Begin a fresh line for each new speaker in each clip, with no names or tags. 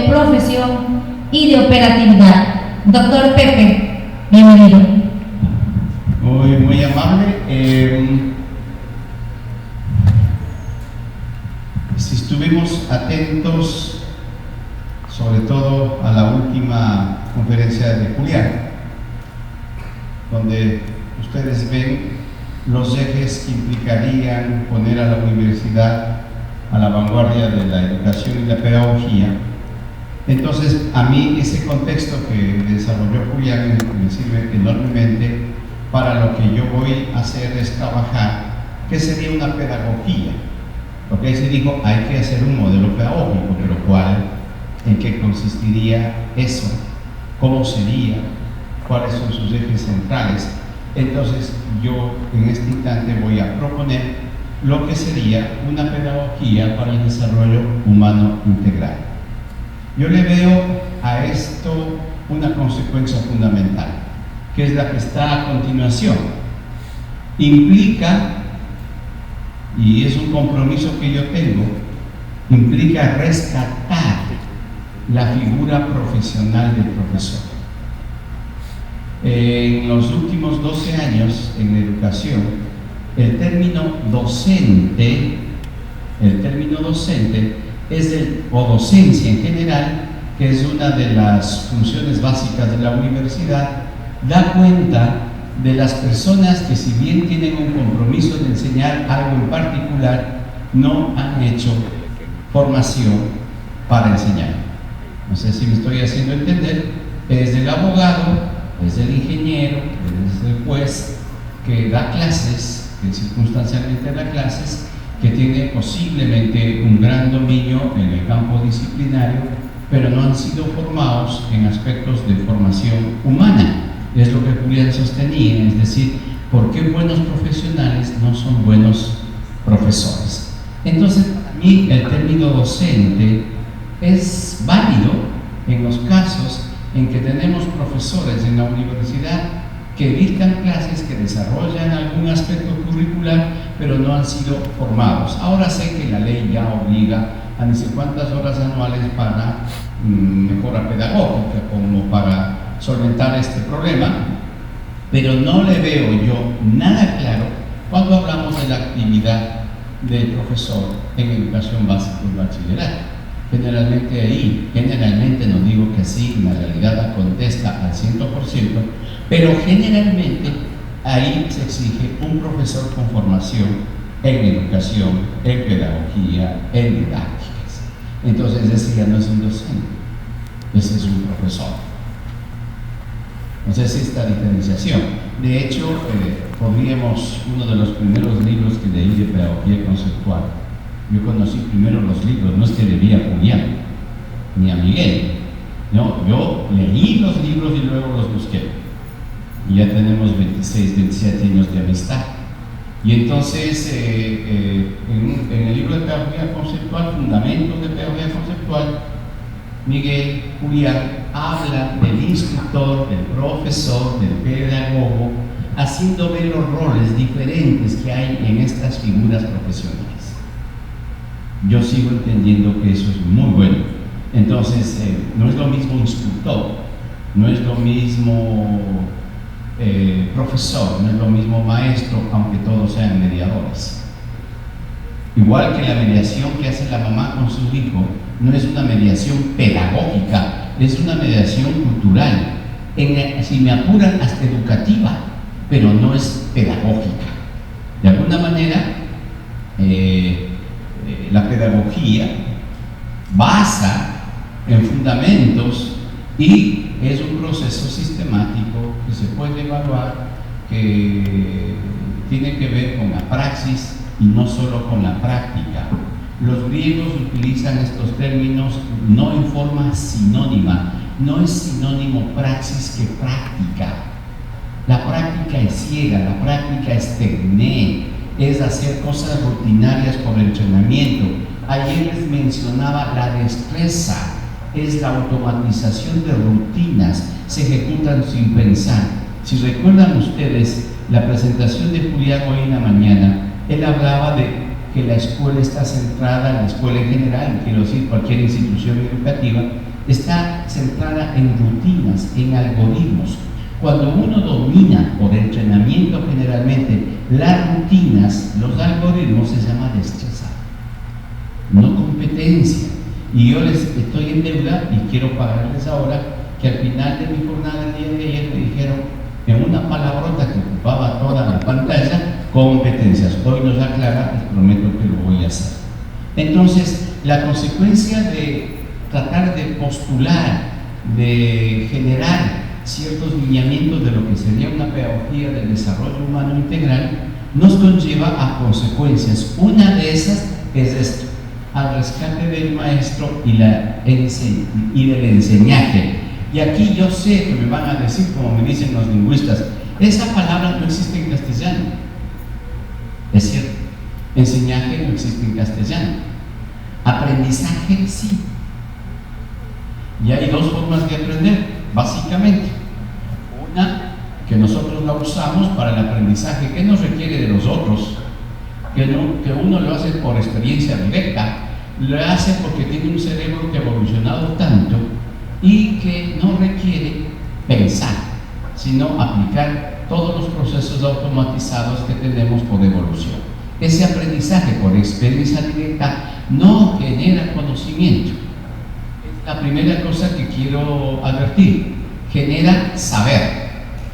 profesión y de operatividad. Doctor Pepe, bienvenido.
Muy amable. Si estuvimos atentos, sobre todo a la última conferencia de Julián, donde ustedes ven los ejes que implicarían poner a la universidad a la vanguardia de la educación y la pedagogía. Entonces, a mí ese contexto que desarrolló Julián me sirve enormemente para lo que yo voy a hacer es trabajar, que sería una pedagogía. Porque ahí se dijo, hay que hacer un modelo pedagógico, pero ¿cuál? ¿En qué consistiría eso? ¿Cómo sería? ¿Cuáles son sus ejes centrales? Entonces, yo en este instante voy a proponer lo que sería una pedagogía para el desarrollo humano integral. Yo le veo a esto una consecuencia fundamental, que es la que está a continuación. Implica, y es un compromiso que yo tengo, implica rescatar la figura profesional del profesor. En los últimos 12 años en educación, el término docente o docencia en general, que es una de las funciones básicas de la universidad, da cuenta de las personas que, si bien tienen un compromiso de enseñar algo en particular, no han hecho formación para enseñar. No sé si me estoy haciendo entender. Es el abogado, es el ingeniero, es el juez que da clases, que circunstancialmente da clases, que tiene posiblemente un gran dominio en el campo disciplinario, pero no han sido formados en aspectos de formación humana. Es lo que Julián sostenía, es decir, ¿por qué buenos profesionales no son buenos profesores? Entonces, para mí el término docente es válido en los casos en que tenemos profesores en la universidad que dictan clases, que desarrollan algún aspecto curricular, pero no han sido formados. Ahora sé que la ley ya obliga a ni sé cuántas horas anuales para mejora pedagógica, como para solventar este problema, pero no le veo yo nada claro cuando hablamos de la actividad del profesor en educación básica y bachillerato. Generalmente no digo que sí, en la realidad la contesta al 100%, pero generalmente ahí se exige un profesor con formación en educación, en pedagogía, en didácticas. Entonces ese ya no es un docente, ese es un profesor. Entonces esta diferenciación. De hecho, uno de los primeros libros que leí de pedagogía conceptual, yo conocí primero los libros, no es que leía a Julián ni a Miguel, no, yo leí los libros y luego los busqué. Y ya tenemos 26, 27 años de amistad. Y entonces, en el libro de pedagogía conceptual, Fundamentos de Pedagogía Conceptual, Miguel, Julián, habla del instructor, del profesor, del pedagogo, haciendo ver los roles diferentes que hay en estas figuras profesionales. Yo sigo entendiendo que eso es muy bueno. Entonces, no es lo mismo instructor, no es lo mismo profesor, no es lo mismo maestro, aunque todos sean mediadores. Igual que la mediación que hace la mamá con su hijo, no es una mediación pedagógica, es una mediación cultural, si me apuran, hasta educativa, pero no es pedagógica. De alguna manera, la pedagogía basa en fundamentos y es un proceso sistemático que se puede evaluar, que tiene que ver con la praxis y no solo con la práctica. Los griegos utilizan estos términos no en forma sinónima, no es sinónimo praxis que práctica. La práctica es ciega, la práctica es tecné, es hacer cosas rutinarias por entrenamiento. Ayer les mencionaba la destreza, es la automatización de rutinas, se ejecutan sin pensar. Si recuerdan ustedes la presentación de Julián hoy en la mañana, él hablaba de que la escuela está centrada, la escuela en general, quiero decir cualquier institución educativa, está centrada en rutinas, en algoritmos. Cuando uno domina por entrenamiento generalmente las rutinas, los algoritmos, se llama destreza, no competencia. Y yo les estoy en deuda y quiero pagarles ahora que al final de mi jornada el día de ayer me dijeron en una palabrota que ocupaba toda la pantalla, competencias. Hoy nos aclara, les prometo que lo voy a hacer. Entonces, la consecuencia de tratar de postular, de generar ciertos lineamientos de lo que sería una pedagogía del desarrollo humano integral, nos conlleva a consecuencias. Una de esas es esto: al rescate del maestro y del enseñaje. Y aquí yo sé que me van a decir, como me dicen los lingüistas, esa palabra no existe en castellano. Es cierto, enseñaje no existe en castellano. Aprendizaje sí. Y hay dos formas de aprender, básicamente. Una, que nosotros la usamos para el aprendizaje que nos requiere de los otros, que uno lo hace por experiencia directa, lo hace porque tiene un cerebro que ha evolucionado tanto y que no requiere pensar, sino aplicar todos los procesos automatizados que tenemos por evolución. Ese aprendizaje por experiencia directa no genera conocimiento. Es la primera cosa que quiero advertir: genera saber.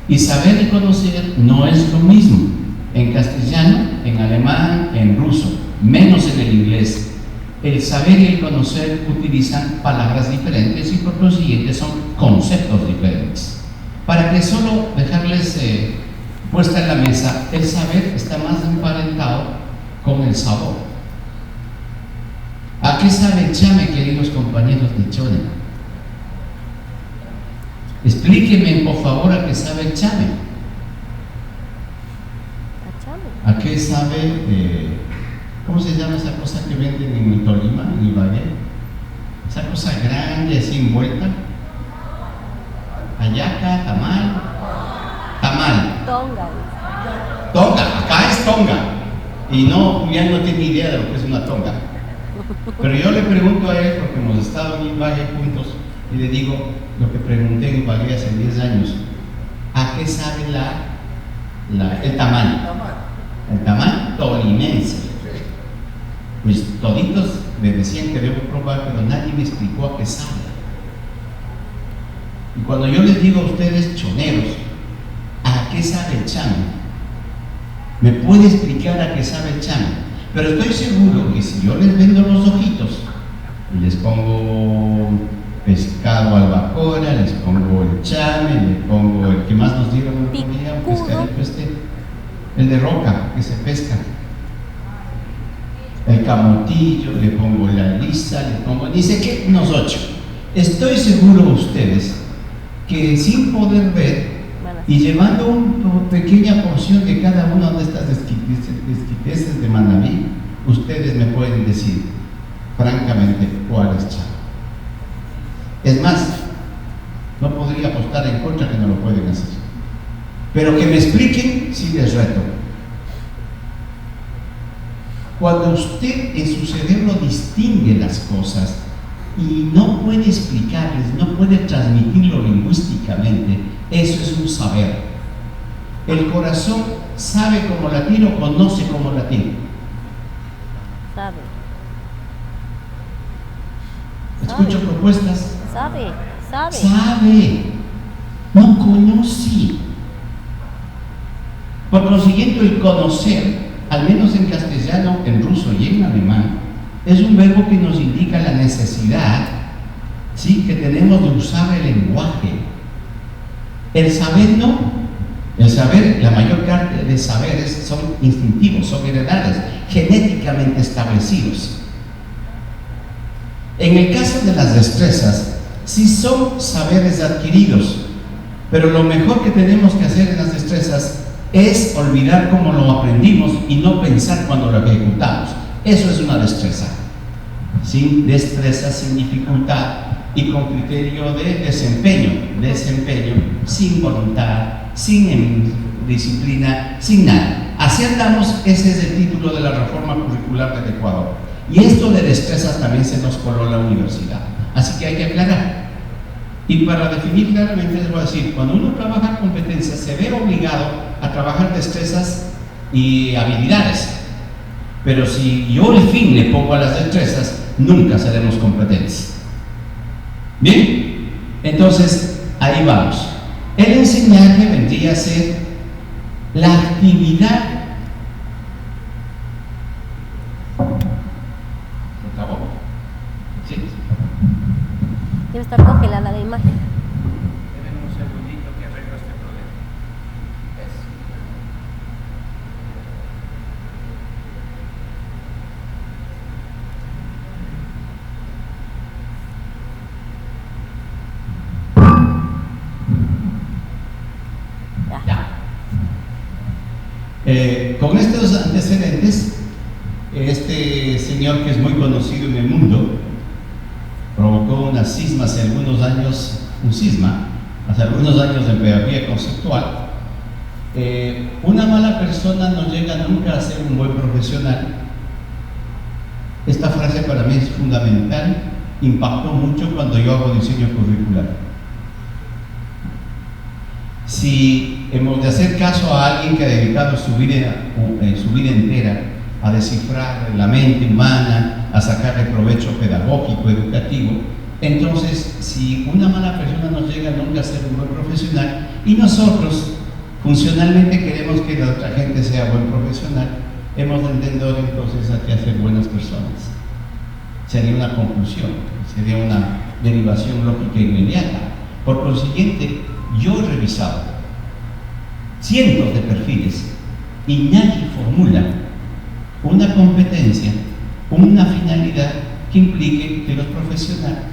Y saber y conocer no es lo mismo en castellano, en alemán, en ruso, menos en el inglés. El saber y el conocer utilizan palabras diferentes y por consiguiente son conceptos diferentes. Para que solo dejarles puesta en la mesa, el saber está más emparentado con el sabor. ¿A qué sabe el chame, queridos compañeros de Chone? Explíquenme, por favor, a qué sabe el chame. ¿A qué sabe, cómo se llama esa cosa que venden en Tolima, en Ibagué? Esa cosa grande, así envuelta. Hallaca, tamal.
Tonga.
Tonga, acá es tonga. Y no, Julián no tiene idea de lo que es una tonga. Pero yo le pregunto a él, porque hemos estado en Ibagué juntos, y le digo lo que pregunté en Ibagué hace 10 años: ¿a qué sabe el tamal? El tamal tolimense. Pues toditos me decían que debo probar, pero nadie me explicó a qué sabe. Y cuando yo les digo a ustedes, choneros, ¿a qué sabe el chame? ¿Me puede explicar a qué sabe el chame? Pero estoy seguro que si yo les vendo los ojitos y les pongo pescado albacora, les pongo el chame, les pongo el que más nos dieron el otro día, un pescadito el de roca que se pesca, el camotillo, le pongo la lisa, le pongo, dice que unos 8. Estoy seguro ustedes que sin poder ver y llevando una pequeña porción de cada una de estas exquisiteces de Manabí, ustedes me pueden decir francamente cuál es chame. Es más, no podría apostar en contra que no lo pueden hacer, pero que me expliquen, sí les reto. Cuando usted en su cerebro distingue las cosas y no puede explicarles, no puede transmitirlo lingüísticamente, eso es un saber. El corazón sabe cómo latir o conoce cómo latir.
Sabe.
Escucho propuestas.
Sabe.
No conoce. Por consiguiente, el conocer, al menos en castellano, en ruso y en alemán, es un verbo que nos indica la necesidad, ¿sí?, que tenemos de usar el lenguaje. El saber no. El saber, la mayor parte de saberes son instintivos, son heredades, genéticamente establecidos. En el caso de las destrezas, sí son saberes adquiridos, pero lo mejor que tenemos que hacer en las destrezas es olvidar cómo lo aprendimos y no pensar cuando lo ejecutamos. Eso es una destreza. Sin destreza, sin dificultad y con criterio de desempeño, sin voluntad, sin disciplina, sin nada. Así andamos. Ese es el título de la reforma curricular del Ecuador. Y esto de destrezas también se nos coló en la universidad. Así que hay que aclarar. Y para definir claramente les voy a decir, cuando uno trabaja competencias se ve obligado a trabajar destrezas y habilidades. Pero si yo el fin le pongo a las destrezas, nunca seremos competentes. Bien, entonces ahí vamos. El enseñaje vendría a ser la actividad. ¿Se acabó? Sí.
Debe estar congelada la imagen.
Denme un segundito que arreglo este problema. Eso. Ya. Con estos antecedentes, este señor que es muy conocido en el mundo provocó una cisma hace algunos años, hace algunos años de pedagogía conceptual. Una mala persona no llega nunca a ser un buen profesional. Esta frase para mí es fundamental, impactó mucho cuando yo hago diseño curricular. Si hemos de hacer caso a alguien que ha dedicado su vida entera a descifrar la mente humana, a sacarle provecho pedagógico, educativo, entonces si una mala persona nos llega nunca a ser un buen profesional y nosotros funcionalmente queremos que la otra gente sea buen profesional, hemos de entender entonces a qué hacer buenas personas. Sería una conclusión, sería una derivación lógica inmediata. Por consiguiente, yo he revisado cientos de perfiles y nadie formula una competencia, una finalidad que implique que los profesionales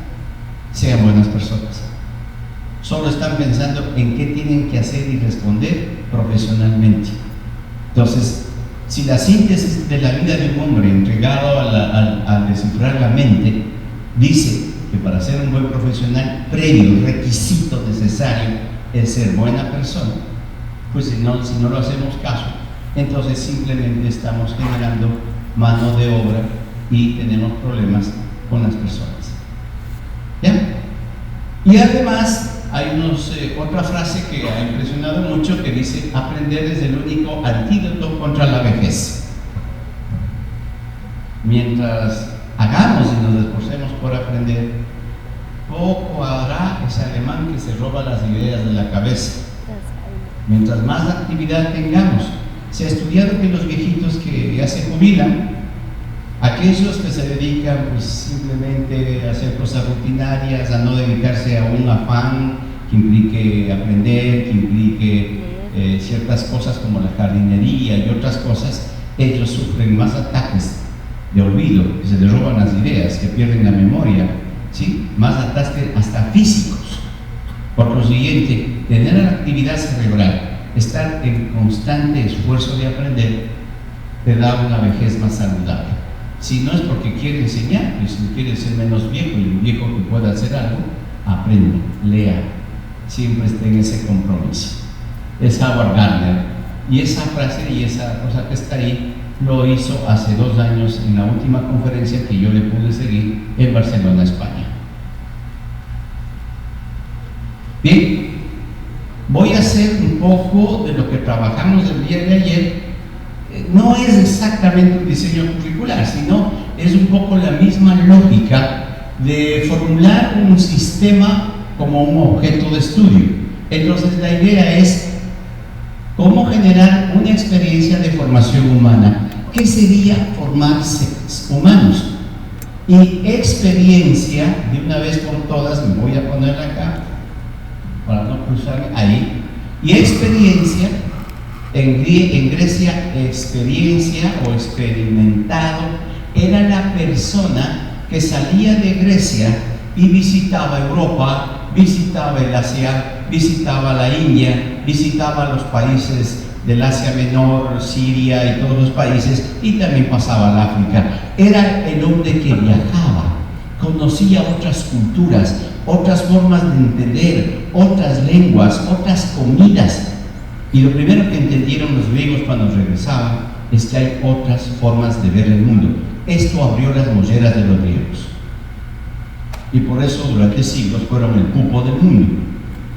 sean buenas personas. Solo están pensando en qué tienen que hacer y responder profesionalmente. Entonces, si la síntesis de la vida de un hombre entregado a descifrar la mente dice que para ser un buen profesional, previo requisito necesario es ser buena persona, pues si no lo hacemos caso, entonces simplemente estamos generando mano de obra y tenemos problemas con las personas. ¿Ya? Y además hay otra frase que ha impresionado mucho que dice: aprender es el único antídoto contra la vejez. Mientras hagamos y nos esforcemos por aprender, poco habrá ese alemán que se roba las ideas de la cabeza. Mientras más actividad tengamos, se ha estudiado que los viejitos que ya se jubilan, aquellos que se dedican pues simplemente a hacer cosas rutinarias, a no dedicarse a un afán que implique aprender, que implique ciertas cosas como la jardinería y otras cosas, ellos sufren más ataques de olvido, que se les roban las ideas, que pierden la memoria, ¿sí? Más ataques hasta físicos. Por consiguiente, tener la actividad cerebral, estar en constante esfuerzo de aprender, te da una vejez más saludable. Si no es porque quiere enseñar, pues si quiere ser menos viejo y un viejo que pueda hacer algo, aprenda, lea, siempre esté en ese compromiso. Es Howard Gardner, y esa frase y esa cosa que está ahí lo hizo hace 2 años en la última conferencia que yo le pude seguir en Barcelona, España. Bien, voy a hacer un poco de lo que trabajamos el día de ayer. No es exactamente un diseño curricular, sino es un poco la misma lógica de formular un sistema como un objeto de estudio. Entonces la idea es cómo generar una experiencia de formación humana. ¿Qué sería formar seres humanos? Y experiencia, de una vez por todas, me voy a poner acá para no cruzar ahí, y experiencia, en Grecia, experiencia o experimentado era la persona que salía de Grecia y visitaba Europa, visitaba el Asia, visitaba la India, visitaba los países del Asia Menor, Siria y todos los países, y también pasaba al África. Era el hombre que viajaba, conocía otras culturas, otras formas de entender, otras lenguas, otras comidas. Y lo primero que entendieron los griegos cuando regresaban es que hay otras formas de ver el mundo. Esto abrió las molleras de los griegos. y por eso durante siglos fueron el cupo del mundo,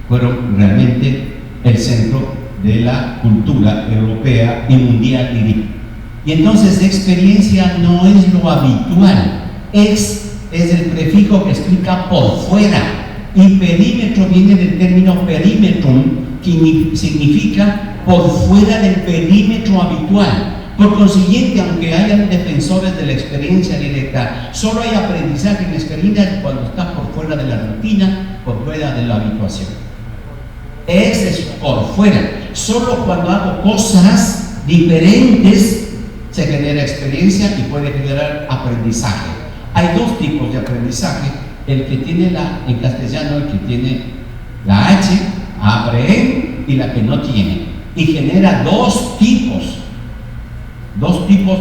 fueron realmente el centro de la cultura europea y mundial, diría. Y entonces experiencia no es lo habitual, es el prefijo que explica por fuera, y perímetro viene del término perimetrum, que significa por fuera del perímetro habitual. Por consiguiente, aunque hayan defensores de la experiencia directa, solo hay aprendizaje en la experiencia cuando está por fuera de la rutina, por fuera de la habituación. Ese es por fuera. Solo cuando hago cosas diferentes se genera experiencia y puede generar aprendizaje. Hay dos tipos de aprendizaje: el que tiene en castellano, el que tiene la H, aprehend, y la que no tiene, y genera dos tipos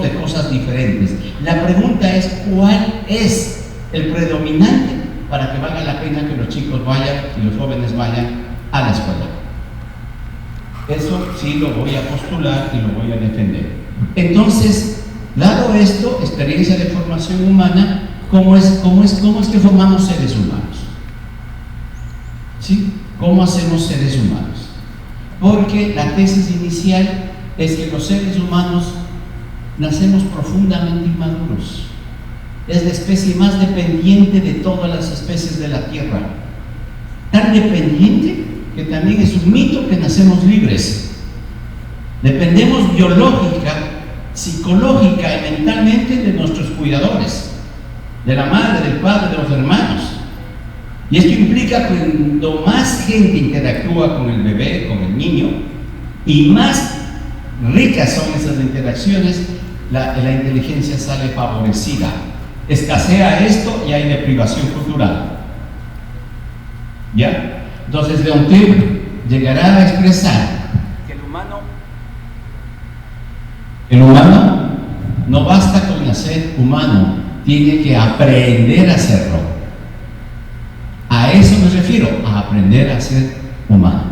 de cosas diferentes. La pregunta es: ¿cuál es el predominante para que valga la pena que los chicos vayan y los jóvenes vayan a la escuela? Eso sí lo voy a postular y lo voy a defender. Entonces, dado esto, experiencia de formación humana, ¿cómo es que formamos seres humanos? ¿Sí? ¿Cómo hacemos seres humanos? Porque la tesis inicial es que los seres humanos nacemos profundamente inmaduros. Es la especie más dependiente de todas las especies de la Tierra. Tan dependiente que también es un mito que nacemos libres. Dependemos biológica, psicológica y mentalmente de nuestros cuidadores, de la madre, del padre, de los hermanos. Y esto implica que cuando más gente interactúa con el bebé, con el niño, y más ricas son esas interacciones, la inteligencia sale favorecida. Escasea esto y hay deprivación cultural. ¿Ya? Entonces Leontief llegará a expresar que el humano no basta con nacer humano, tiene que aprender a serlo. A eso me refiero, a aprender a ser humano.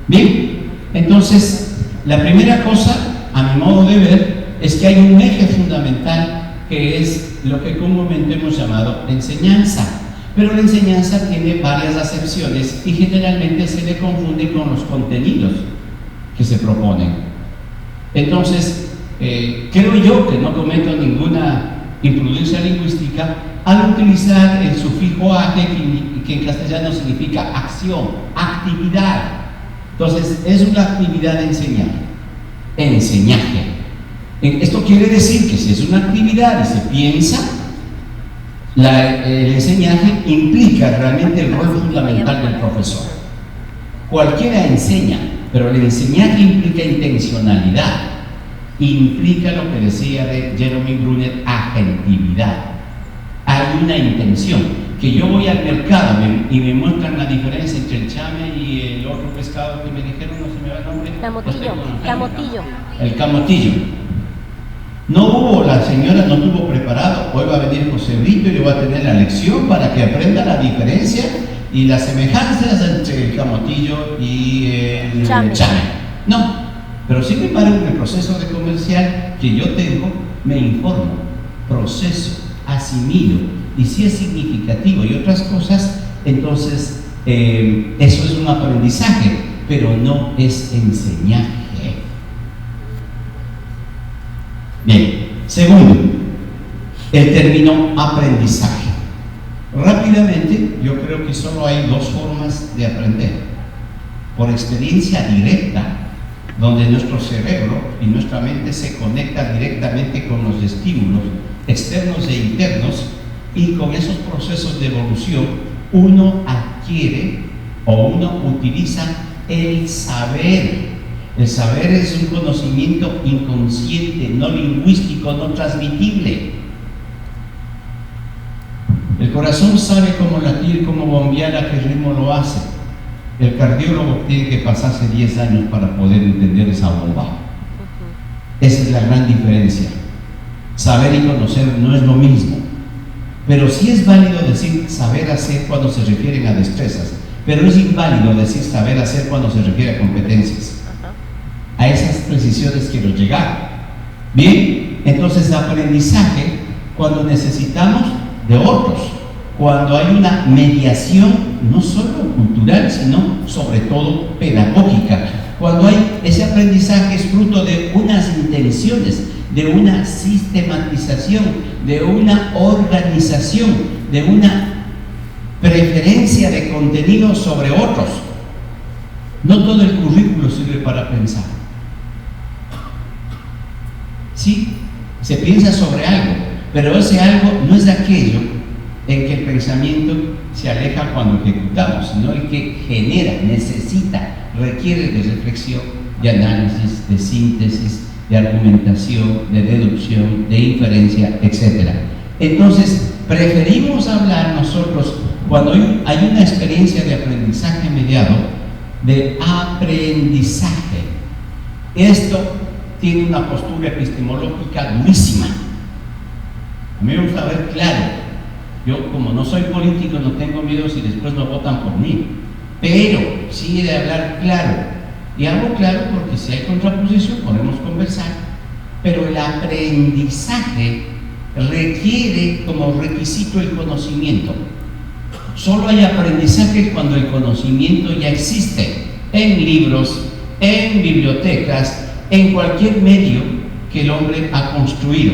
Bien, entonces la primera cosa, a mi modo de ver, es que hay un eje fundamental que es lo que comúnmente hemos llamado enseñanza. Pero la enseñanza tiene varias acepciones y generalmente se le confunde con los contenidos que se proponen. Entonces, creo yo que no cometo ninguna imprudencia lingüística al utilizar el sufijo age, que en castellano significa acción, actividad. Entonces, es una actividad de enseñar, enseñaje. Esto quiere decir que si es una actividad y se piensa, el enseñaje implica realmente el rol fundamental del profesor. Cualquiera enseña, pero el enseñaje implica intencionalidad, implica lo que decía de Jeremy Brunet, agentividad. Hay una intención, que yo voy al mercado y me muestran la diferencia entre el chame y el otro pescado que me dijeron, no se me va el nombre.
Camotillo.
El camotillo. No hubo, la señora no tuvo preparado, hoy va a venir José Brito y le va a tener la lección para que aprenda la diferencia y las semejanzas entre el camotillo y el chame. No, pero sin embargo en el proceso de comercial que yo tengo, me informo, proceso, asimilo, y si es significativo y otras cosas, entonces eso es un aprendizaje, pero no es enseñaje. Bien, segundo, el término aprendizaje. Rápidamente, yo creo que solo hay dos formas de aprender: por experiencia directa, donde nuestro cerebro y nuestra mente se conectan directamente con los estímulos externos e internos, y con esos procesos de evolución uno adquiere o uno utiliza el saber. El saber es un conocimiento inconsciente, no lingüístico, no transmitible. El corazón sabe cómo latir, cómo bombear, a qué ritmo lo hace. El cardiólogo tiene que pasarse 10 años para poder entender esa bomba. Esa es la gran diferencia. Saber y conocer no es lo mismo. Pero sí es válido decir saber hacer cuando se refieren a destrezas, pero es inválido decir saber hacer cuando se refiere a competencias. A esas precisiones quiero llegar. Bien, entonces aprendizaje cuando necesitamos de otros, cuando hay una mediación no solo cultural, sino sobre todo pedagógica, cuando hay ese aprendizaje es fruto de unas intenciones, de una sistematización, de una organización, de una preferencia de contenido sobre otros. No todo el currículo sirve para pensar. Sí, se piensa sobre algo, pero ese algo no es aquello en que el pensamiento se aleja cuando ejecutamos, sino el que genera, necesita, requiere de reflexión, de análisis, de síntesis, de argumentación, de deducción, de inferencia, etc. Entonces, preferimos hablar nosotros, cuando hay una experiencia de aprendizaje mediado, de aprendizaje. Esto tiene una postura epistemológica durísima. A mí me gusta ver claro. Yo, como no soy político, no tengo miedo si después no votan por mí, pero sí he de hablar claro. Y hablo claro porque si hay contraposición podemos conversar, pero el aprendizaje requiere como requisito el conocimiento. Solo hay aprendizaje cuando el conocimiento ya existe en libros, en bibliotecas, en cualquier medio que el hombre ha construido.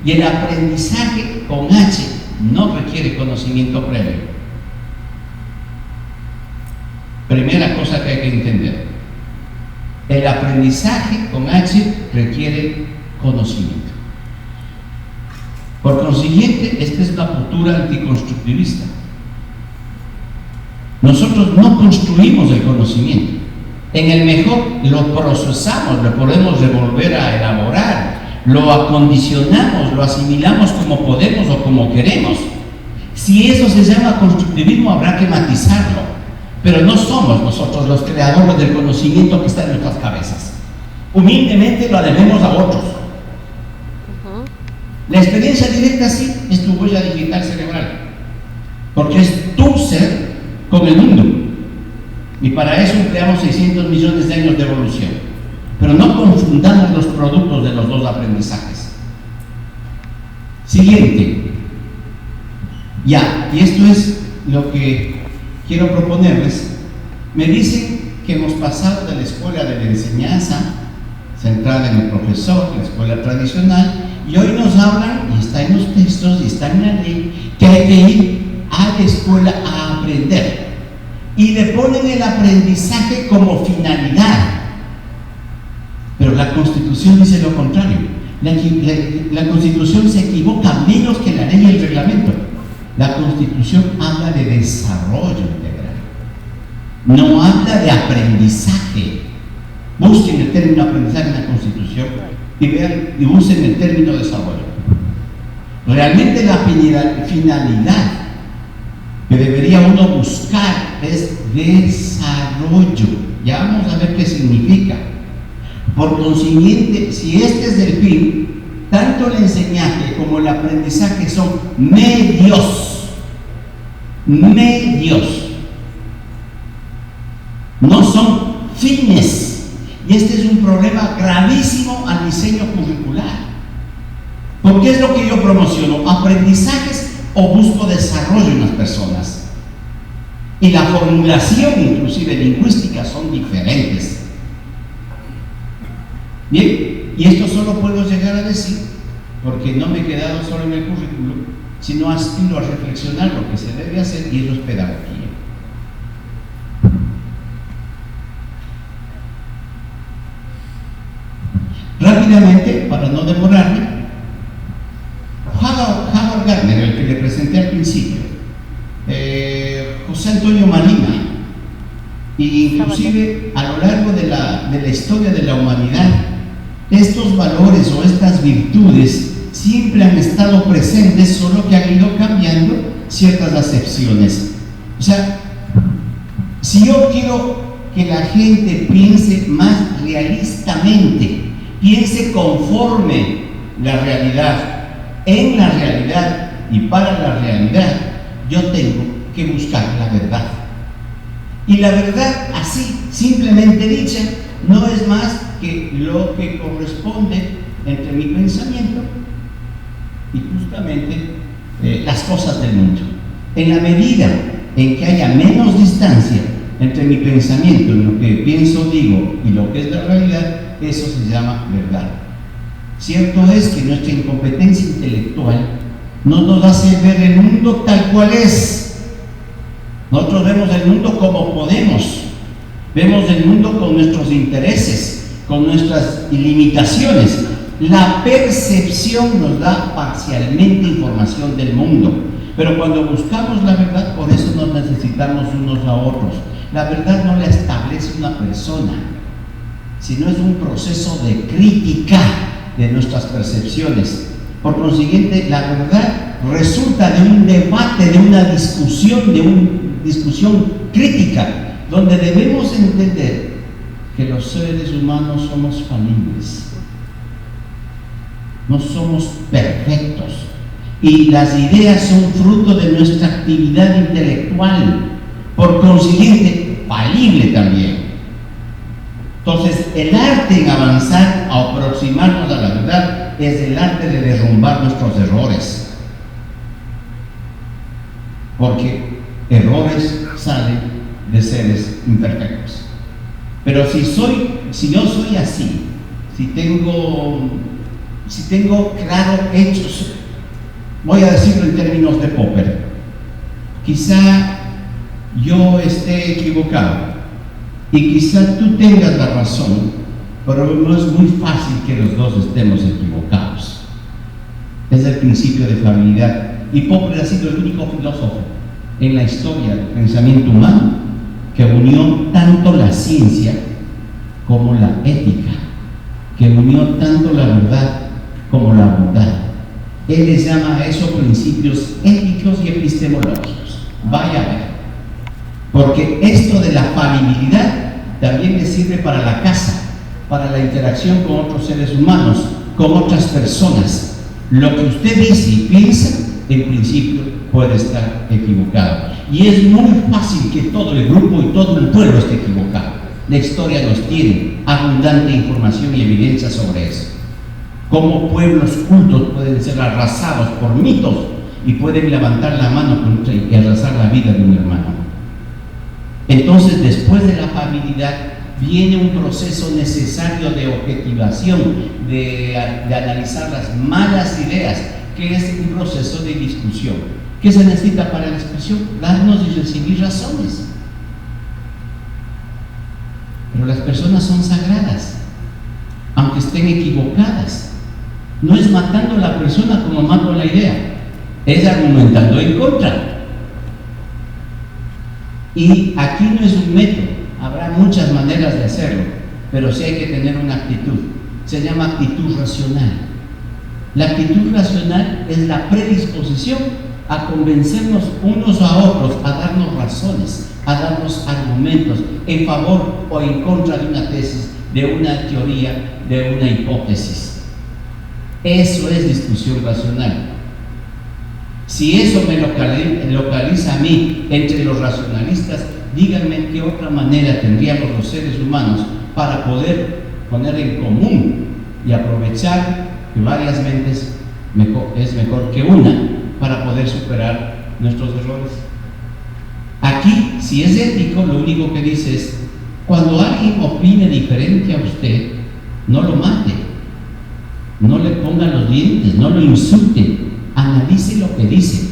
Y el aprendizaje con H no requiere conocimiento previo. Primera cosa que hay que entender: el aprendizaje con H requiere conocimiento. Por consiguiente, esta es una postura anticonstructivista. Nosotros no construimos el conocimiento. En el mejor lo procesamos, lo podemos volver a elaborar, lo acondicionamos, lo asimilamos como podemos o como queremos. Si eso se llama constructivismo, habrá que matizarlo, pero no somos nosotros los creadores del conocimiento que está en nuestras cabezas. Humildemente lo debemos a otros. La experiencia directa sí es tu huella digital cerebral, porque es tu ser con el mundo, y para eso empleamos 600 millones de años de evolución. Pero no confundamos los productos de los dos aprendizajes. Siguiente. Ya, y esto es lo que quiero proponerles. Me dicen que hemos pasado de la escuela de la enseñanza, centrada en el profesor, la escuela tradicional, y hoy nos hablan, y está en los textos, y está en la ley, que hay que ir a la escuela a aprender. Y le ponen el aprendizaje como finalidad. Pero la Constitución dice lo contrario. La Constitución se equivoca menos que la ley y el reglamento. La Constitución habla de desarrollo integral, no habla de aprendizaje. Busquen el término aprendizaje en la Constitución y vean y usen el término desarrollo. Realmente la finalidad que debería uno buscar es desarrollo. Ya vamos a ver qué significa. Por consiguiente, si este es el fin, tanto el enseñaje como el aprendizaje son medios, no son fines. Y este es un problema gravísimo al diseño curricular. ¿Por qué es lo que yo promociono? ¿Aprendizajes o busco desarrollo en las personas? Y la formulación, inclusive lingüística, son diferentes. Bien, y esto solo puedo llegar a decir porque no me he quedado solo en el currículo, sino aspiro a reflexionar lo que se debe hacer, y eso es pedagogía. Rápidamente, para no demorarme, Howard Gardner, el que le presenté al principio, José Antonio Marina, y inclusive a lo largo de la historia de la humanidad, estos valores o estas virtudes siempre han estado presentes, solo que han ido cambiando ciertas acepciones. O sea, si yo quiero que la gente piense más realistamente, piense conforme la realidad, en la realidad y para la realidad, yo tengo que buscar la verdad. Y la verdad, así, simplemente dicha, no es más que lo que corresponde entre mi pensamiento y justamente las cosas del mundo. En la medida en que haya menos distancia entre mi pensamiento, en lo que pienso, digo, y lo que es la realidad, eso se llama verdad. Cierto es que nuestra incompetencia intelectual no nos hace ver el mundo tal cual es. Nosotros vemos el mundo como podemos, vemos el mundo con nuestros intereses, con nuestras limitaciones. La percepción nos da parcialmente información del mundo, pero cuando buscamos la verdad, por eso nos necesitamos unos a otros. La verdad no la establece una persona, sino es un proceso de crítica de nuestras percepciones. Por consiguiente, la verdad resulta de un debate, de una discusión crítica, donde debemos entender que los seres humanos somos falibles, no somos perfectos, y las ideas son fruto de nuestra actividad intelectual, por consiguiente, falible también. Entonces, el arte en avanzar, a aproximarnos a la verdad, es el arte de derrumbar nuestros errores. Porque errores salen de seres imperfectos. Pero si yo soy así, si tengo claro hechos, voy a decirlo en términos de Popper, quizá yo esté equivocado y quizá tú tengas la razón, pero no es muy fácil que los dos estemos equivocados. Es el principio de familiaridad, y Popper ha sido el único filósofo en la historia del pensamiento humano que unió tanto la ciencia como la ética, que unió tanto la verdad como la bondad. Él les llama a eso principios éticos y epistemológicos. Vaya a ver, porque esto de la falibilidad también le sirve para la casa, para la interacción con otros seres humanos, con otras personas. Lo que usted dice y piensa, en principio, puede estar equivocado. Y es muy fácil que todo el grupo y todo el pueblo esté equivocado. La historia nos tiene abundante información y evidencia sobre eso. Cómo pueblos cultos pueden ser arrasados por mitos y pueden levantar la mano contra y arrasar la vida de un hermano. Entonces, después de la familiaridad, viene un proceso necesario de objetivación, de analizar las malas ideas, que es un proceso de discusión. ¿Qué se necesita para la discusión? Darnos y recibir razones. Pero las personas son sagradas, aunque estén equivocadas. No es matando a la persona como mato la idea, es argumentando en contra. Y aquí no es un método, habrá muchas maneras de hacerlo, pero sí hay que tener una actitud. Se llama actitud racional. La actitud racional es la predisposición a convencernos unos a otros, a darnos razones, a darnos argumentos en favor o en contra de una tesis, de una teoría, de una hipótesis. Eso es discusión racional. Si eso me localiza a mí entre los racionalistas, díganme qué otra manera tendríamos los seres humanos para poder poner en común y aprovechar que varias mentes es mejor que una para poder superar nuestros errores. Aquí, si es ético, lo único que dice es: cuando alguien opine diferente a usted, no lo mate, no le ponga los dientes, no lo insulte, analice lo que dice,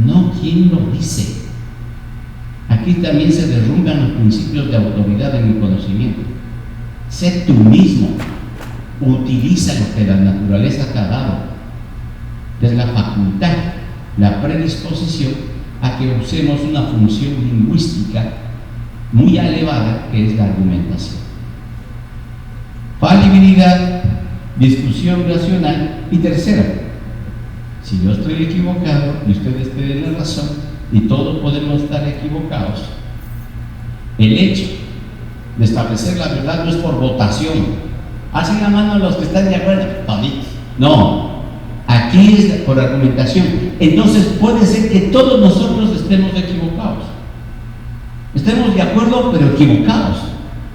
no quién lo dice. Aquí también se derrumban los principios de autoridad en el conocimiento. Sé tú mismo, utiliza lo que la naturaleza te ha dado. Es la facultad, la predisposición a que usemos una función lingüística muy elevada, que es la argumentación. Falibilidad, discusión racional, y tercera, si yo estoy equivocado y ustedes tienen la razón, y todos podemos estar equivocados, el hecho de establecer la verdad no es por votación. Hacen la mano a los que están de acuerdo, no, aquí es por argumentación. Entonces puede ser que todos nosotros estemos equivocados, estemos de acuerdo pero equivocados.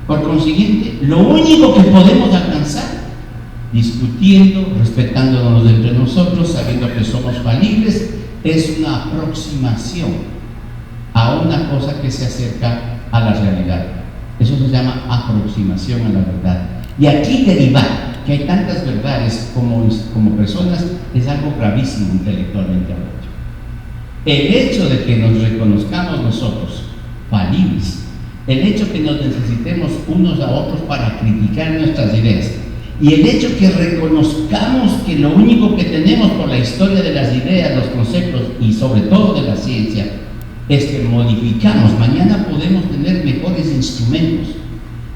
Por consiguiente, lo único que podemos alcanzar, discutiendo, respetándonos entre nosotros, sabiendo que somos falibles, es una aproximación a una cosa que se acerca a la realidad. Eso se llama aproximación a la verdad. Y aquí derivar que hay tantas verdades como personas es algo gravísimo intelectualmente hablando. El hecho de que nos reconozcamos nosotros falibles, el hecho que nos necesitemos unos a otros para criticar nuestras ideas, y el hecho que reconozcamos que lo único que tenemos por la historia de las ideas, los conceptos y sobre todo de la ciencia es que modificamos. Mañana podemos tener mejores instrumentos.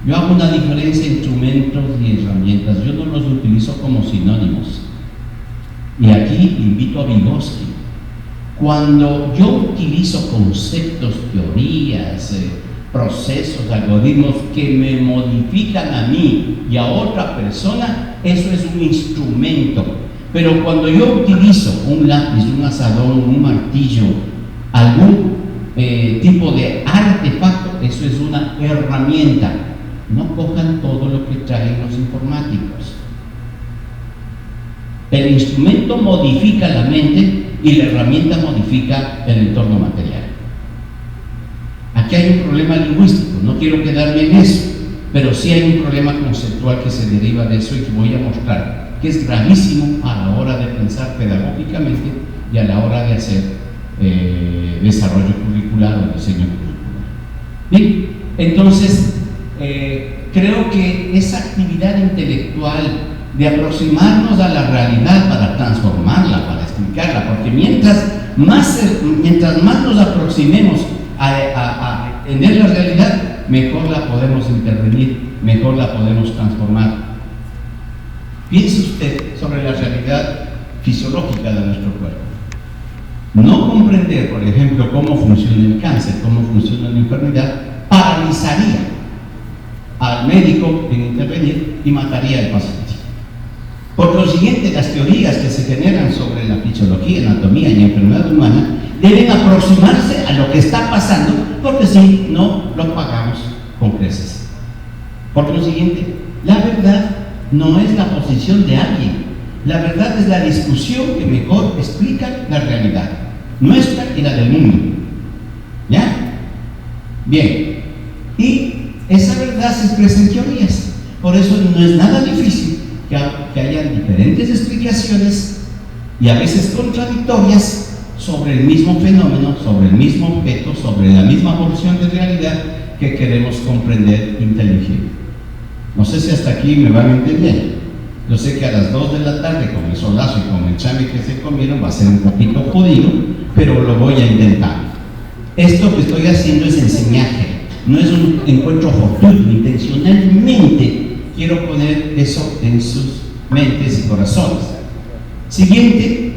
Yo hago una diferencia entre instrumentos y herramientas. Yo no los utilizo como sinónimos. Y aquí invito a Vygotsky. Cuando yo utilizo conceptos, teorías, procesos, algoritmos que me modifican a mí y a otra persona, eso es un instrumento. Pero cuando yo utilizo un lápiz, un asadón, un martillo, algún tipo de artefacto, eso es una herramienta. No cojan todo lo que traen los informáticos. El instrumento modifica la mente y la herramienta modifica el entorno material. Aquí hay un problema lingüístico, no quiero quedarme en eso, pero sí hay un problema conceptual que se deriva de eso y que voy a mostrar, que es gravísimo a la hora de pensar pedagógicamente y a la hora de hacer desarrollo curricular o diseño curricular. Bien, entonces creo que esa actividad intelectual de aproximarnos a la realidad para transformarla, para explicarla, porque mientras más nos aproximemos a entender la realidad, mejor la podemos intervenir, mejor la podemos transformar. Piense usted sobre la realidad fisiológica de nuestro cuerpo. No comprender, por ejemplo, cómo funciona el cáncer, cómo funciona la enfermedad, paralizaría al médico en intervenir y mataría al paciente. Por lo siguiente, las teorías que se generan sobre la fisiología, anatomía y enfermedad humana deben aproximarse a lo que está pasando, porque si no, lo pagamos con creces. Por lo siguiente, la verdad no es la posición de alguien, la verdad es la discusión que mejor explica la realidad, nuestra y la del mundo. ¿Ya? Bien, y esa verdad se expresa en teorías, por eso no es nada difícil que haya diferentes explicaciones y a veces contradictorias sobre el mismo fenómeno, sobre el mismo objeto, sobre la misma porción de realidad que queremos comprender, inteligir. No sé si hasta aquí me van a entender. Yo sé que a las 2 de la tarde con el solazo y con el chame que se comieron va a ser un poquito jodido, pero lo voy a intentar. Esto que estoy haciendo es enseñaje, no es un encuentro fortuito. Intencionalmente quiero poner eso en sus mentes y corazones. Siguiente,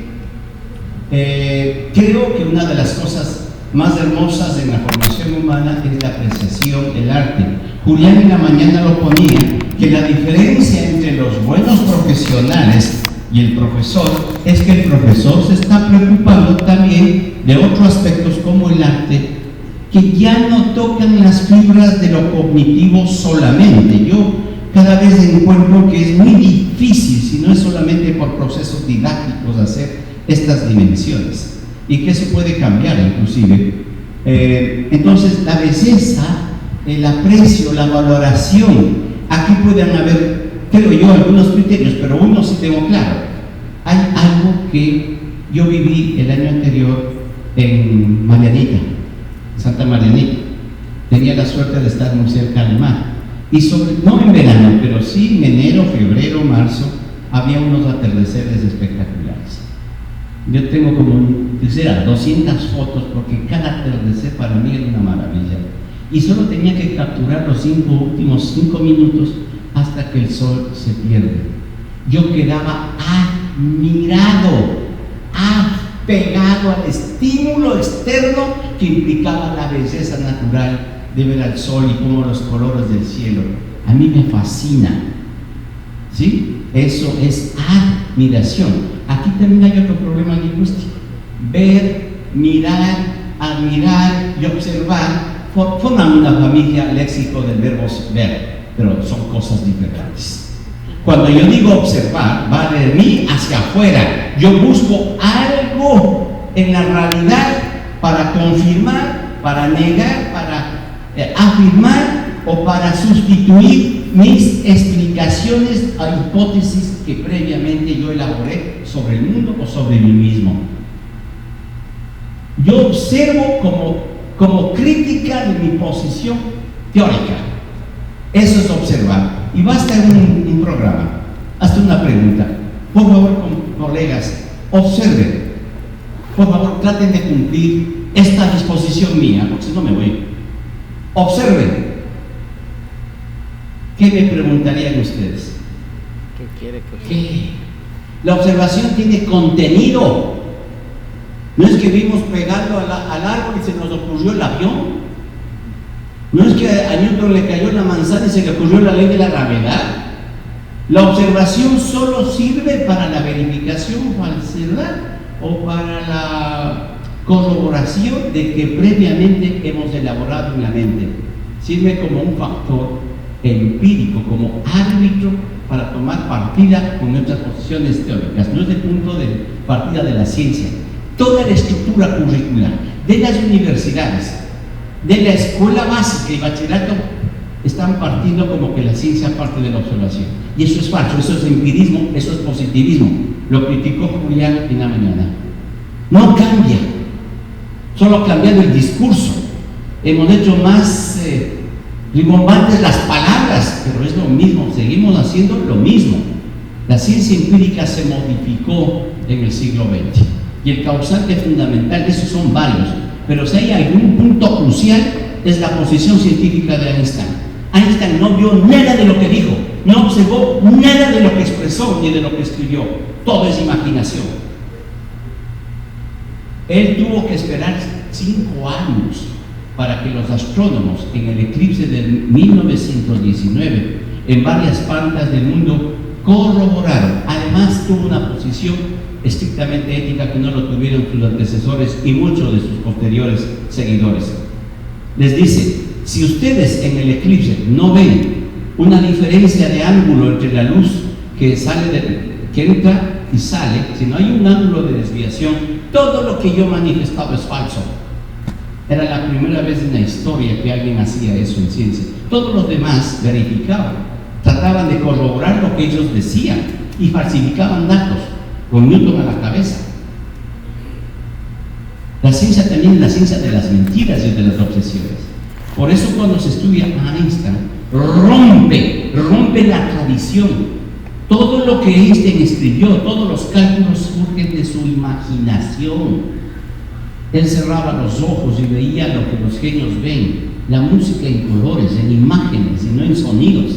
creo que una de las cosas más hermosas en la formación humana es la apreciación, el arte. Julián en la mañana lo ponía, que la diferencia entre los buenos profesionales y el profesor es que el profesor se está preocupando también de otros aspectos como el arte, que ya no tocan las fibras de lo cognitivo solamente. Yo cada vez encuentro que es muy difícil, si no es solamente por procesos didácticos, hacer estas dimensiones, y que eso puede cambiar inclusive. Entonces la belleza, el aprecio, la valoración, aquí pueden haber, creo yo, algunos criterios, pero uno sí tengo claro. Hay algo que yo viví el año anterior en Marianita, Santa Marianita. Tenía la suerte de estar muy cerca del mar, y no en verano, pero sí en enero, febrero, marzo, había unos atardeceres espectaculares. Yo tengo como 200 fotos, porque cada atardecer para mí era una maravilla. Y solo tenía que capturar los últimos 5 minutos hasta que el sol se pierde. Yo quedaba admirado, apegado al estímulo externo que implicaba la belleza natural de ver al sol y cómo los colores del cielo. A mí me fascina. ¿Sí? Eso es admiración. Aquí también hay otro problema lingüístico. Ver, mirar, admirar y observar forman una familia léxico del verbo ver, pero son cosas diferentes. Cuando yo digo observar, va de mí hacia afuera. Yo busco algo en la realidad para confirmar para negar, para afirmar o para sustituir mis explicaciones a hipótesis que previamente yo elaboré sobre el mundo o sobre mí mismo. Yo observo como crítica de mi posición teórica. Eso es observar. Y basta un programa. Hazte una pregunta. Por favor, colegas, observen. Por favor, traten de cumplir esta disposición mía, porque si no me voy. Observen. ¿Qué me preguntarían ustedes?
¿Qué quiere que
¿Qué? La observación tiene contenido. No es que vimos pegando al árbol y se nos ocurrió el avión. No es que a Newton le cayó la manzana y se le ocurrió la ley de la gravedad. La observación solo sirve para la verificación, falsedad o para la corroboración de que previamente hemos elaborado en la mente. Sirve como un factor empírico, como árbitro para tomar partida con nuestras posiciones teóricas. No es el punto de partida de la ciencia. Toda la estructura curricular de las universidades, de la escuela básica y bachillerato, están partiendo como que la ciencia parte de la observación. Y eso es falso, eso es empirismo, eso es positivismo. Lo criticó Julián en la mañana. No cambia, solo ha cambiado el discurso. Hemos hecho más rimbombantes las palabras, pero es lo mismo, seguimos haciendo lo mismo. La ciencia empírica se modificó en el siglo XX. Y el causante fundamental de eso son varios, pero si hay algún punto crucial es la posición científica de Einstein. Einstein no vio nada de lo que dijo, no observó nada de lo que expresó ni de lo que escribió, todo es imaginación. Él tuvo que esperar 5 años para que los astrónomos en el eclipse de 1919 en varias partes del mundo corroboraron. Además tuvo una posición estrictamente ética que no lo tuvieron sus antecesores y muchos de sus posteriores seguidores. Les dice, si ustedes en el eclipse no ven una diferencia de ángulo entre la luz que entra y sale, si no hay un ángulo de desviación, todo lo que yo manifestaba es falso. Era la primera vez en la historia que alguien hacía eso en ciencia. Todos los demás verificaban, trataban de corroborar lo que ellos decían y falsificaban datos con Newton a la cabeza. La ciencia también es la ciencia de las mentiras y de las obsesiones. Por eso cuando se estudia a Einstein, rompe la tradición. Todo lo que Einstein escribió, todos los cálculos surgen de su imaginación. Él cerraba los ojos y veía lo que los genios ven, la música en colores, en imágenes y no en sonidos.